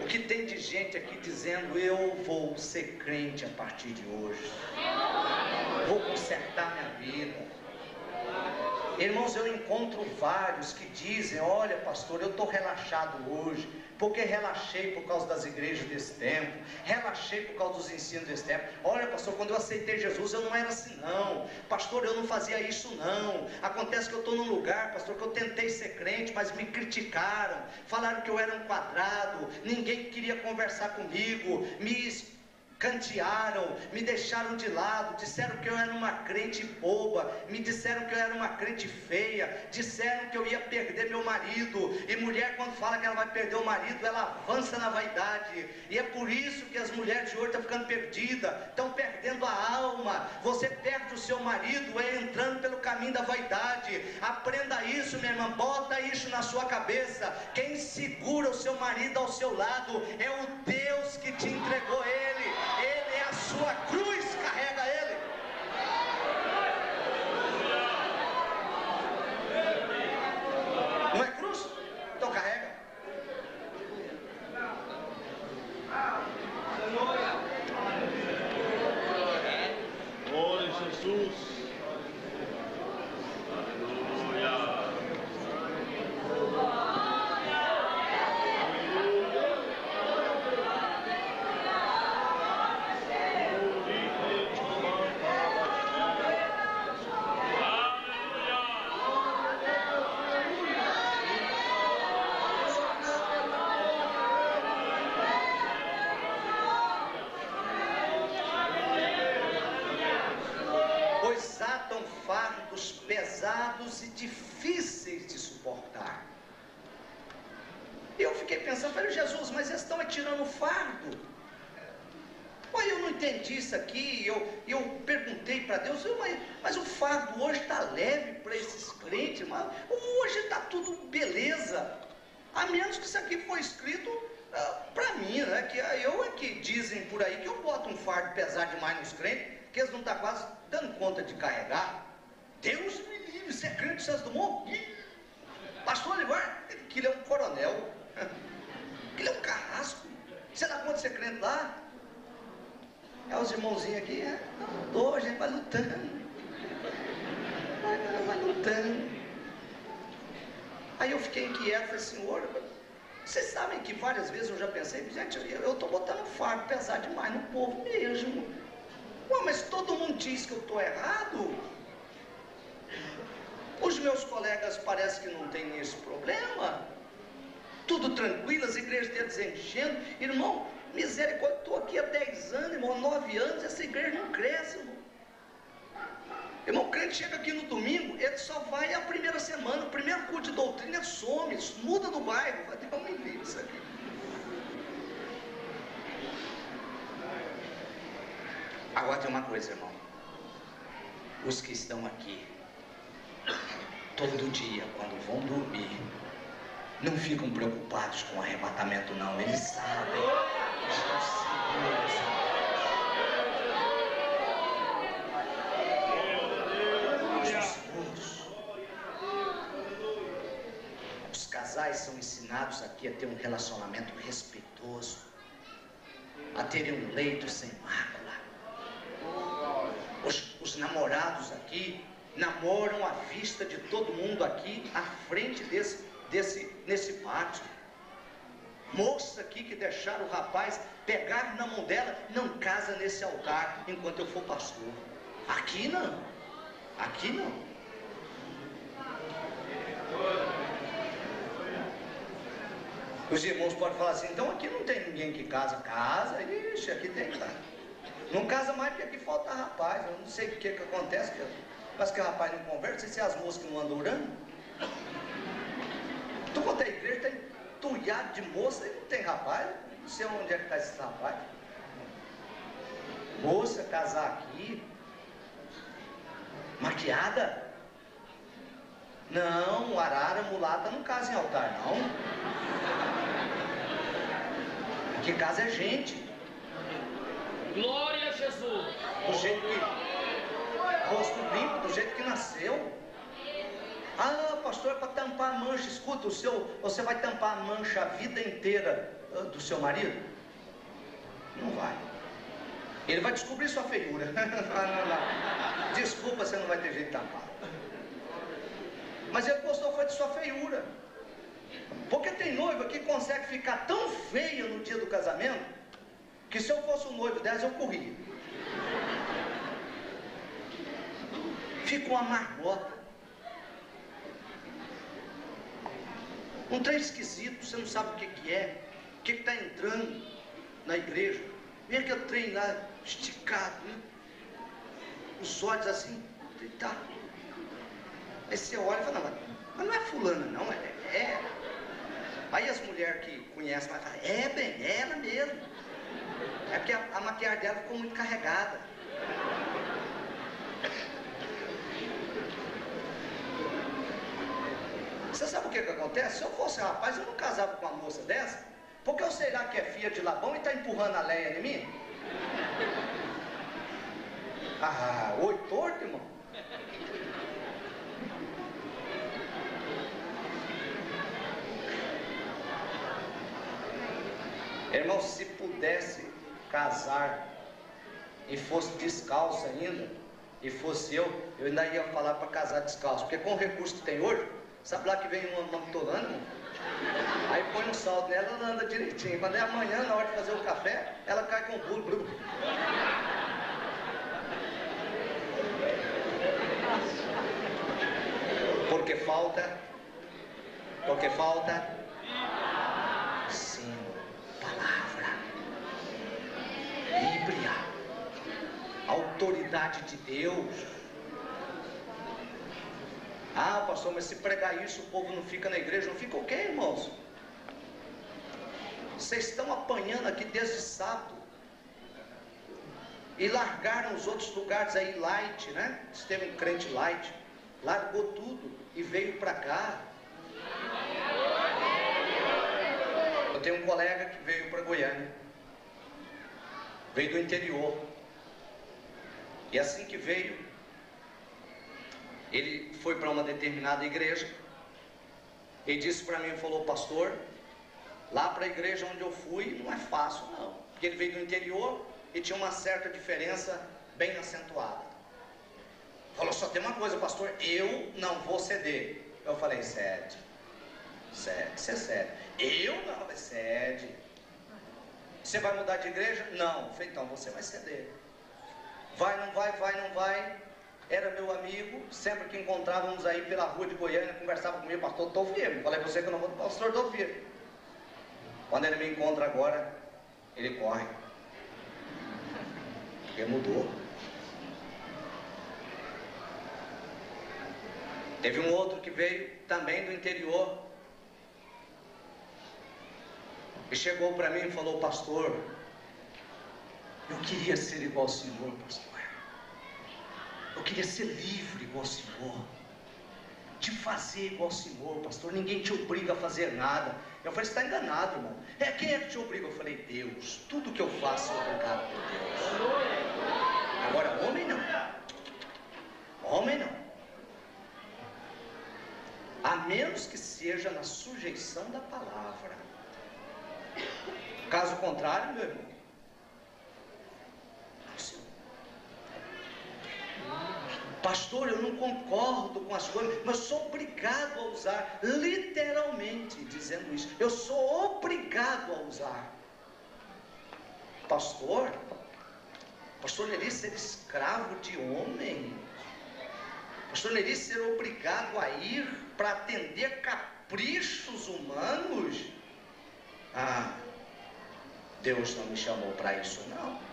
[SPEAKER 3] O que tem de gente aqui dizendo: eu vou ser crente a partir de hoje, vou consertar minha vida. Irmãos, eu encontro vários que dizem: olha, pastor, eu estou relaxado hoje, porque relaxei por causa das igrejas desse tempo, relaxei por causa dos ensinos desse tempo. Olha, pastor, quando eu aceitei Jesus eu não era assim não, pastor, eu não fazia isso não. Acontece que eu estou num lugar, pastor, que eu tentei ser crente, mas me criticaram, falaram que eu era um quadrado, ninguém queria conversar comigo, cantearam, me deixaram de lado, disseram que eu era uma crente boba, me disseram que eu era uma crente feia, disseram que eu ia perder meu marido. E mulher, quando fala que ela vai perder o marido, ela avança na vaidade. E é por isso que as mulheres de hoje estão ficando perdidas, estão perdendo a alma. Você perde o seu marido entrando pelo caminho da vaidade. Aprenda isso, minha irmã, bota isso na sua cabeça. Quem segura o seu marido ao seu lado é o Deus que te entregou ele. Ele é a sua cruz, carrega ele. Não é cruz? Então carrega.
[SPEAKER 1] Glória a Jesus.
[SPEAKER 3] Fardos pesados e difíceis de suportar. Eu fiquei pensando, falei, Jesus, mas eles estão tirando o fardo. Olha, eu não entendi isso aqui. Eu perguntei para Deus, mas o fardo hoje está leve para esses crentes, mas hoje está tudo beleza. A menos que isso aqui foi escrito para mim, né? Que eu é que dizem por aí que eu boto um fardo pesado demais nos crentes, que eles não estão quase dando conta de carregar. Deus me livre, você é crente, Santos Dumont? Pastor Olivar, que ele é um coronel, que ele é um carrasco. Você dá conta de ser crente lá? Os irmãozinhos aqui, a gente vai lutando. Vai lutando. Aí eu fiquei inquieto, falei, Senhor, vocês sabem que várias vezes eu já pensei, gente, eu estou botando fardo pesado demais no povo mesmo. Ué, mas todo mundo diz que eu estou errado. Os meus colegas parece que não tem esse problema. Tudo tranquilo, as igrejas deles enchendo. Irmão, misericórdia, estou aqui há 10 anos, irmão, 9 anos, essa igreja não cresce, irmão. Irmão, o crente chega aqui no domingo, ele só vai a primeira semana, o primeiro culto de doutrina, ele some, muda do bairro. Vai ter um livro isso aqui. Agora tem uma coisa, irmão. Os que estão aqui todo dia, quando vão dormir, não ficam preocupados com o arrebatamento, não. Eles sabem. Os casais são ensinados aqui a ter um relacionamento respeitoso, a terem um leito sem mácula. Os namorados aqui namoram à vista de todo mundo aqui, à frente nesse pátio. Moça aqui que deixaram o rapaz pegar na mão dela, não casa nesse altar enquanto eu for pastor. Aqui não. Aqui não. Os irmãos podem falar assim, então aqui não tem ninguém que casa. Casa, ixi, aqui tem, cara. Não casa mais porque aqui falta rapaz. Eu não sei o que acontece, mas que o rapaz não conversa. Não sei se é as moças que não andam orando. Tu quanto a igreja tem tuiado de moça e não tem rapaz. Não sei onde é que está esse rapaz. Moça casar aqui, maquiada? Não, arara, mulata não casa em altar, não. Que casa é gente.
[SPEAKER 4] Glória a Jesus.
[SPEAKER 3] Do jeito que, rosto limpo, do jeito que nasceu. Ah, pastor, é para tampar a mancha. Escuta, você vai tampar a mancha a vida inteira do seu marido? Não vai. Ele vai descobrir sua feiura. Não. Desculpa, você não vai ter jeito de tampar. Mas ele gostou foi de sua feiura. Porque tem noiva que consegue ficar tão feia no dia do casamento que se eu fosse um noivo dela, eu corria. Fica uma marmota. Um trem esquisito, você não sabe o que é, o que está entrando na igreja. vem aquele trem lá, esticado, né? Os olhos assim, tá. Aí você olha e fala, não, mas não é fulana não, é. Aí as mulheres que conhecem vai falar, bem, é ela mesmo. É porque a maquiagem dela ficou muito carregada. Você sabe o que acontece? Se eu fosse rapaz, eu não casava com uma moça dessa, porque eu sei lá que é filha de Labão e tá empurrando a Leia em mim. Ah, oi, torto, irmão. Irmão, se pudesse casar e fosse descalço ainda, e fosse eu ainda ia falar para casar descalço, porque com o recurso que tem hoje, sabe lá que vem uma tolando, irmão? Aí põe um salto nela, ela anda direitinho. Quando é amanhã, na hora de fazer o café, ela cai com o bolo. Porque falta sim, palavra, Bíblia, autoridade de Deus. Ah, pastor, mas se pregar isso, o povo não fica na igreja. Não fica o quê, irmãos? Vocês estão apanhando aqui desde sábado e largaram os outros lugares aí light, né? Esteve um crente light, largou tudo e veio para cá. Eu tenho um colega que veio para Goiânia, veio do interior, e assim que veio, ele foi para uma determinada igreja e disse para mim, falou, pastor, lá para a igreja onde eu fui não é fácil não, porque ele veio do interior e tinha uma certa diferença bem acentuada. Falou, só tem uma coisa, pastor, eu não vou ceder. Eu falei, cede, você cede. Eu não, cede. Você vai mudar de igreja? Não. Eu falei, então você vai ceder. Vai, não vai. Era meu amigo, sempre que encontrávamos aí pela rua de Goiânia, conversava comigo, pastor Dolfiro. Falei para você que eu não vou do pastor Dolfiro. Quando ele me encontra agora, ele corre. Porque mudou. Teve um outro que veio também do interior e chegou para mim e falou, pastor, eu queria ser igual ao senhor, pastor. Eu queria ser livre igual ao senhor, de fazer igual ao senhor, pastor. Ninguém te obriga a fazer nada. Eu falei, você está enganado, irmão. Quem é que te obriga? Eu falei, Deus. Tudo que eu faço é obrigado por Deus. Agora, homem não. Homem não. A menos que seja na sujeição da palavra. Caso contrário, meu irmão, pastor, eu não concordo com as coisas, mas sou obrigado a usar, literalmente dizendo isso, eu sou obrigado a usar. Pastor Neri ser escravo de homem, pastor Neri ser obrigado a ir para atender caprichos humanos. Deus não me chamou para isso não.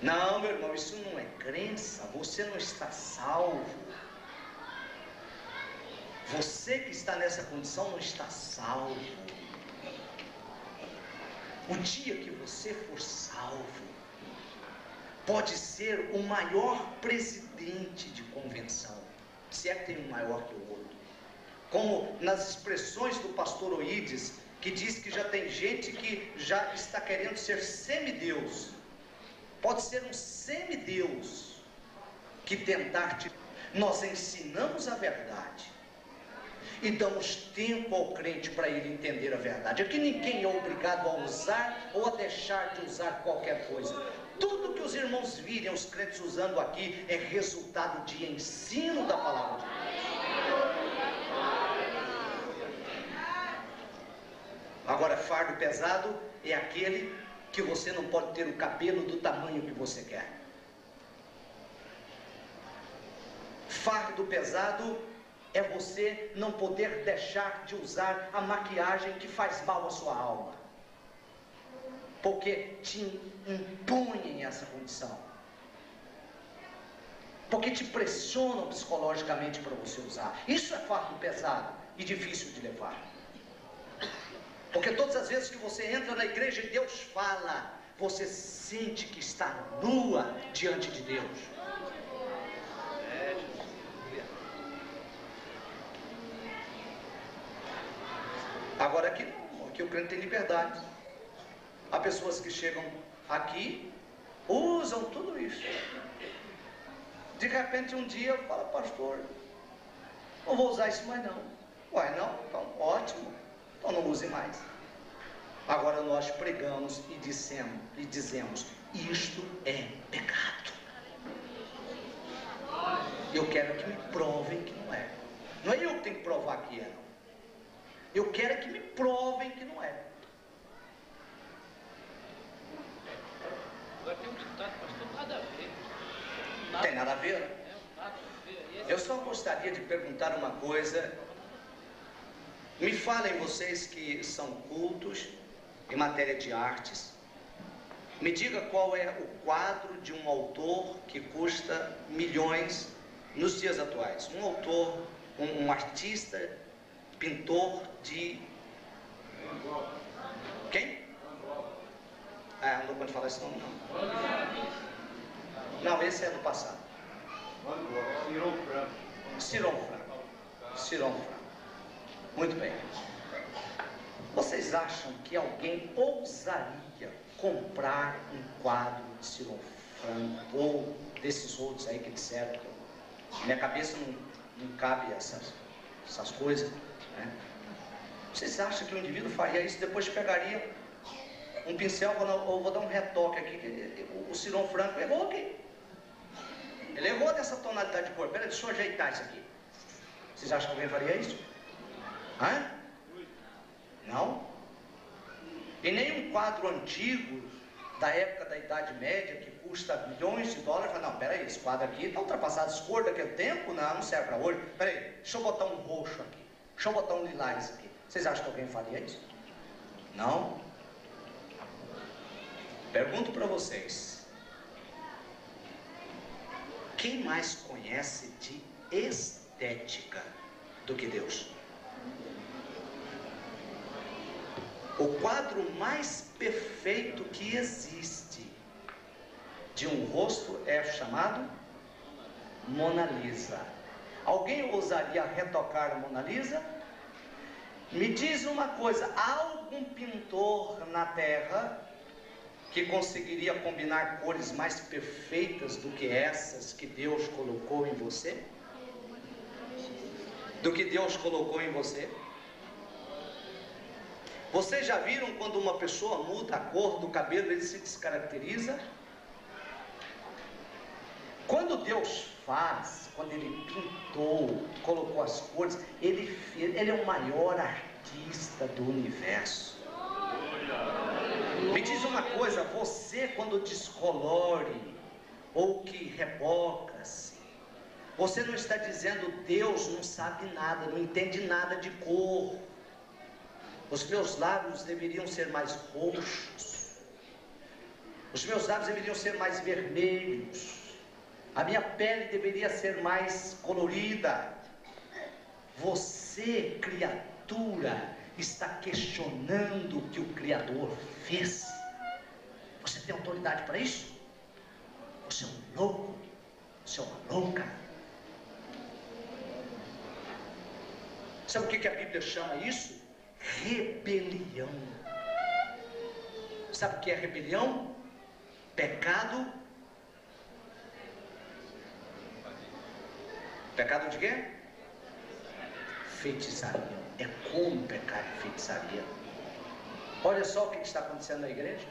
[SPEAKER 3] Não, meu irmão, isso não é crença. Você não está salvo. Você que está nessa condição não está salvo. O dia que você for salvo, pode ser o maior presidente de convenção, se é que tem um maior que o outro. Como nas expressões do pastor Oídes, que diz que já tem gente que já está querendo ser semideus. Pode ser um semideus que tentar te... Nós ensinamos a verdade e damos tempo ao crente para ele entender a verdade. Aqui ninguém é obrigado a usar ou a deixar de usar qualquer coisa. Tudo que os irmãos virem os crentes usando aqui é resultado de ensino da palavra de Deus. Agora, fardo pesado é aquele que você não pode ter o cabelo do tamanho que você quer. Fardo pesado é você não poder deixar de usar a maquiagem que faz mal à sua alma. porque te impõem essa condição, porque te pressionam psicologicamente para você usar. Isso é fardo pesado e difícil de levar, porque todas as vezes que você entra na igreja e Deus fala, você sente que está nua diante de Deus. Agora aqui não, aqui o crente tem liberdade. Há pessoas que chegam aqui, usam tudo isso. De repente um dia fala, pastor, não vou usar isso mais não. Ué, não? Então ótimo, então não use mais. Agora nós pregamos e dizemos, isto é pecado. Eu quero que me provem que não é. Não é eu que tenho que provar que é, não. Eu quero que me provem que não é.
[SPEAKER 4] Agora tem um ditado, pastor, nada a ver.
[SPEAKER 3] Tem nada a ver?
[SPEAKER 4] Nada a ver.
[SPEAKER 3] Eu só gostaria de perguntar uma coisa. Me falem vocês que são cultos em matéria de artes. Me diga qual é o quadro de um autor que custa milhões nos dias atuais. Um autor, um artista, pintor de... Quem? Ah, não dou conta de falar esse nome não. Não, esse é do passado. Ciron Franco. Muito bem. Vocês acham que alguém ousaria comprar um quadro de Ciron Franco ou desses outros aí que disseram que minha cabeça não cabe essas coisas, né? Vocês acham que o indivíduo faria isso, depois pegaria um pincel, ou vou dar um retoque aqui, o Ciron Franco errou aqui. Ele errou nessa tonalidade de cor. Peraí, deixa eu ajeitar isso aqui. Vocês acham que alguém faria isso? Hã? Não? E nem um quadro antigo da época da Idade Média que custa bilhões de dólares. Fala, não, peraí, esse quadro aqui está ultrapassado, as cores daquele tempo, não serve para hoje. Peraí, deixa eu botar um roxo aqui, deixa eu botar um lilás aqui. Vocês acham que alguém faria isso? Não? Pergunto para vocês, quem mais conhece de estética do que Deus? O quadro mais perfeito que existe de um rosto é chamado Mona Lisa. Alguém ousaria retocar a Mona Lisa? Me diz uma coisa, há algum pintor na Terra que conseguiria combinar cores mais perfeitas do que essas que Deus colocou em você? Do que Deus colocou em você? Vocês já viram quando uma pessoa muda a cor do cabelo, ele se descaracteriza? Quando Deus faz, quando Ele pintou, colocou as cores, Ele é o maior artista do universo. Me diz uma coisa, você quando descolore, ou que reboca-se, você não está dizendo, Deus não sabe nada, não entende nada de cor. Os meus lábios deveriam ser mais roxos, os meus lábios deveriam ser mais vermelhos, a minha pele deveria ser mais colorida. Você, criatura, está questionando o que o Criador fez. Você tem autoridade para isso? Você é um louco, você é uma louca. Sabe o que a Bíblia chama isso? Rebelião. Sabe o que é rebelião? Pecado. Pecado de quê? Feitiçaria. É como pecar de feitiçaria. Olha só o que está acontecendo na igreja.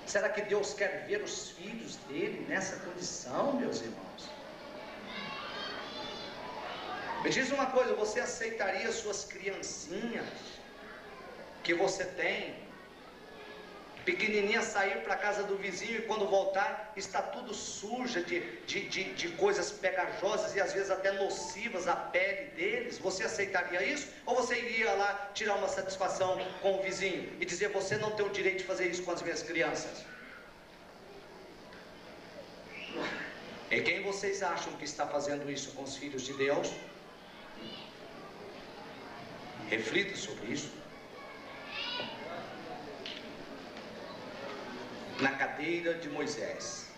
[SPEAKER 3] Será que Deus quer ver os filhos dele nessa condição, meus irmãos? Me diz uma coisa, você aceitaria suas criancinhas que você tem pequenininha sair para a casa do vizinho e quando voltar está tudo suja de coisas pegajosas e às vezes até nocivas à pele deles, você aceitaria isso? Ou você iria lá tirar uma satisfação com o vizinho e dizer: você não tem o direito de fazer isso com as minhas crianças? E quem vocês acham que está fazendo isso com os filhos de Deus? Reflita sobre isso. Na cadeira de Moisés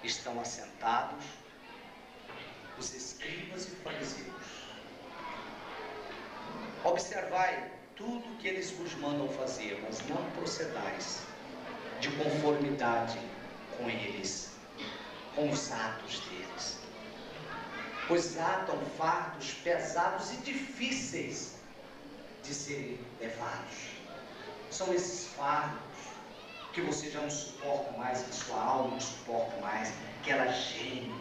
[SPEAKER 3] estão assentados os escribas e fariseus. Observai tudo que eles vos mandam fazer, mas não procedais de conformidade com eles, com os atos deles, pois atam fardos pesados e difíceis de serem levados. São esses fardos que você já não suporta mais, que sua alma não suporta mais, que ela geme,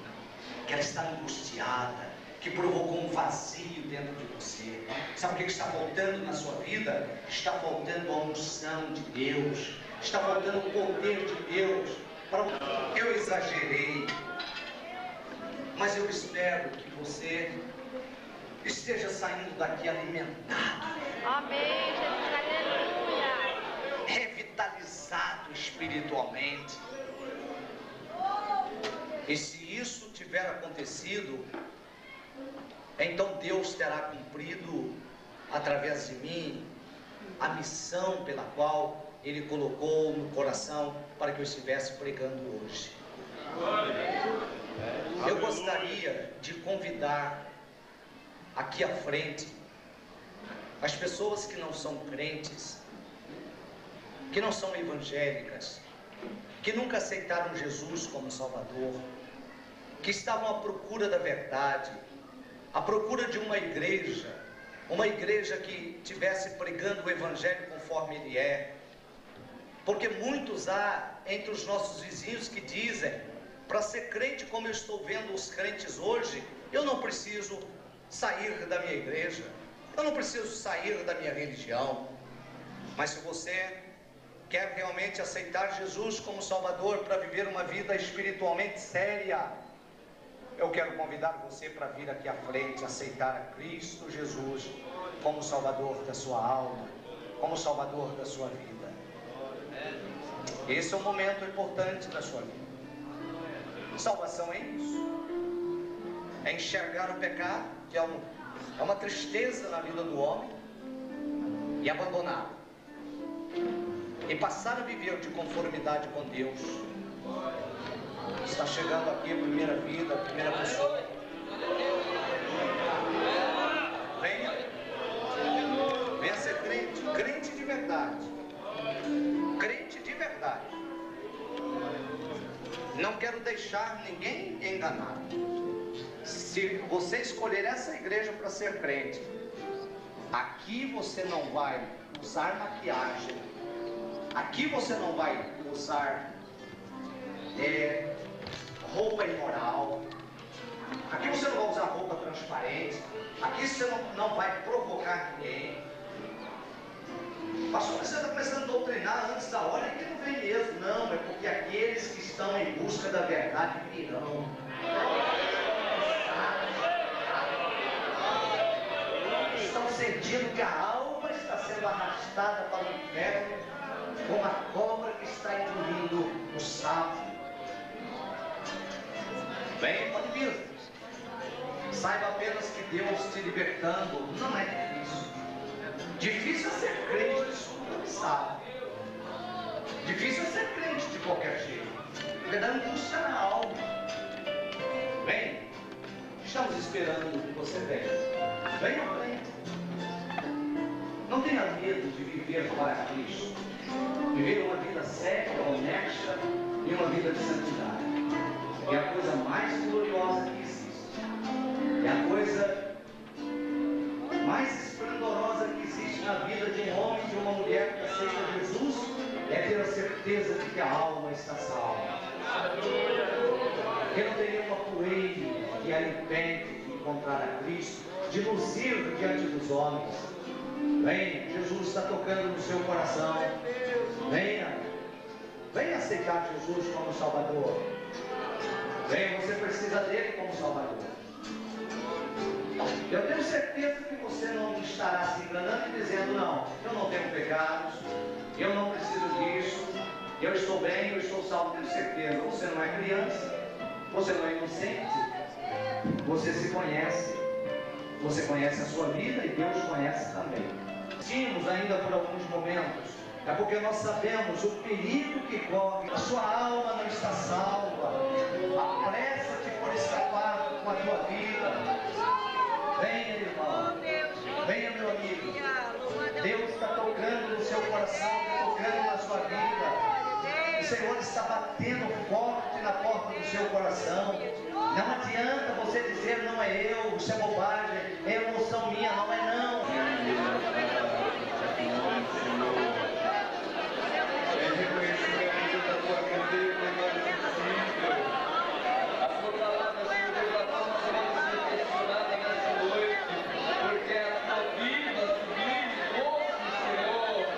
[SPEAKER 3] que ela está angustiada, que provocou um vazio dentro de você. Sabe o que está faltando na sua vida? Está faltando a unção de Deus, está faltando o poder de Deus. Eu exagerei, mas eu espero que você esteja saindo daqui alimentado.
[SPEAKER 5] Amém, Jesus, aleluia.
[SPEAKER 3] Revitalizado espiritualmente. E se isso tiver acontecido, então Deus terá cumprido através de mim a missão pela qual Ele colocou no coração para que eu estivesse pregando hoje. Eu gostaria de convidar aqui à frente as pessoas que não são crentes, que não são evangélicas, que nunca aceitaram Jesus como Salvador, que estavam à procura da verdade, à procura de uma igreja que estivesse pregando o Evangelho conforme ele é. Porque muitos há entre os nossos vizinhos que dizem: para ser crente como eu estou vendo os crentes hoje, eu não preciso sair da minha igreja, eu não preciso sair da minha religião. Mas se você quer realmente aceitar Jesus como Salvador para viver uma vida espiritualmente séria, eu quero convidar você para vir aqui à frente, aceitar a Cristo Jesus como Salvador da sua alma, como Salvador da sua vida. Esse é um momento importante da sua vida. Salvação é isso, é enxergar o pecado, que é uma tristeza na vida do homem, e abandoná-lo, e passar a viver de conformidade com Deus. Está chegando aqui a primeira vida, a primeira pessoa. Venha ser crente, crente de verdade, crente de verdade. Não quero deixar ninguém enganar. Se você escolher essa igreja para ser crente, aqui você não vai usar maquiagem, aqui você não vai usar roupa imoral, aqui você não vai usar roupa transparente, aqui você não vai provocar ninguém. Pastor, você está começando a doutrinar antes da hora, que não vem mesmo. Não, é porque aqueles que estão em busca da verdade virão. Estão sentindo que a alma está sendo arrastada para o inferno, como a cobra que está engolindo o sapo. Bem, pode vir. Saiba apenas que Deus te libertando não é difícil. Difícil é ser crente, isso sabe. Difícil é ser crente de qualquer jeito, porque dá angústia na alma. Bem, estamos esperando que você venha. Venha à frente. Não tenha medo de viver para Cristo. Viver uma vida séria, honesta e uma vida de santidade. É a coisa mais gloriosa que existe. É a coisa mais esplendorosa que existe na vida de um homem e de uma mulher que aceita Jesus, é ter a certeza de que a alma está salva. Que não tem nenhuma poeira que a impede de encontrar a Cristo, de luzir diante dos homens. Venha, Jesus está tocando no seu coração. Venha, aceitar Jesus como Salvador? Bem, você precisa dele como Salvador. Eu tenho certeza que você não estará se enganando e dizendo: não, eu não tenho pecados, eu não preciso disso, eu estou bem, eu estou salvo. Tenho certeza. Você não é criança, você não é inocente, você se conhece, você conhece a sua vida e Deus conhece também. Tínhamos ainda por alguns momentos, é porque nós sabemos o perigo que corre. A sua alma não está salva. Apressa-te por escapar com a tua vida. Venha, irmão. Venha, meu amigo. Deus está tocando no seu coração, está tocando na sua vida. O Senhor está batendo forte na porta do seu coração. Não adianta você dizer: não é eu, isso é bobagem, é emoção minha. Não é não.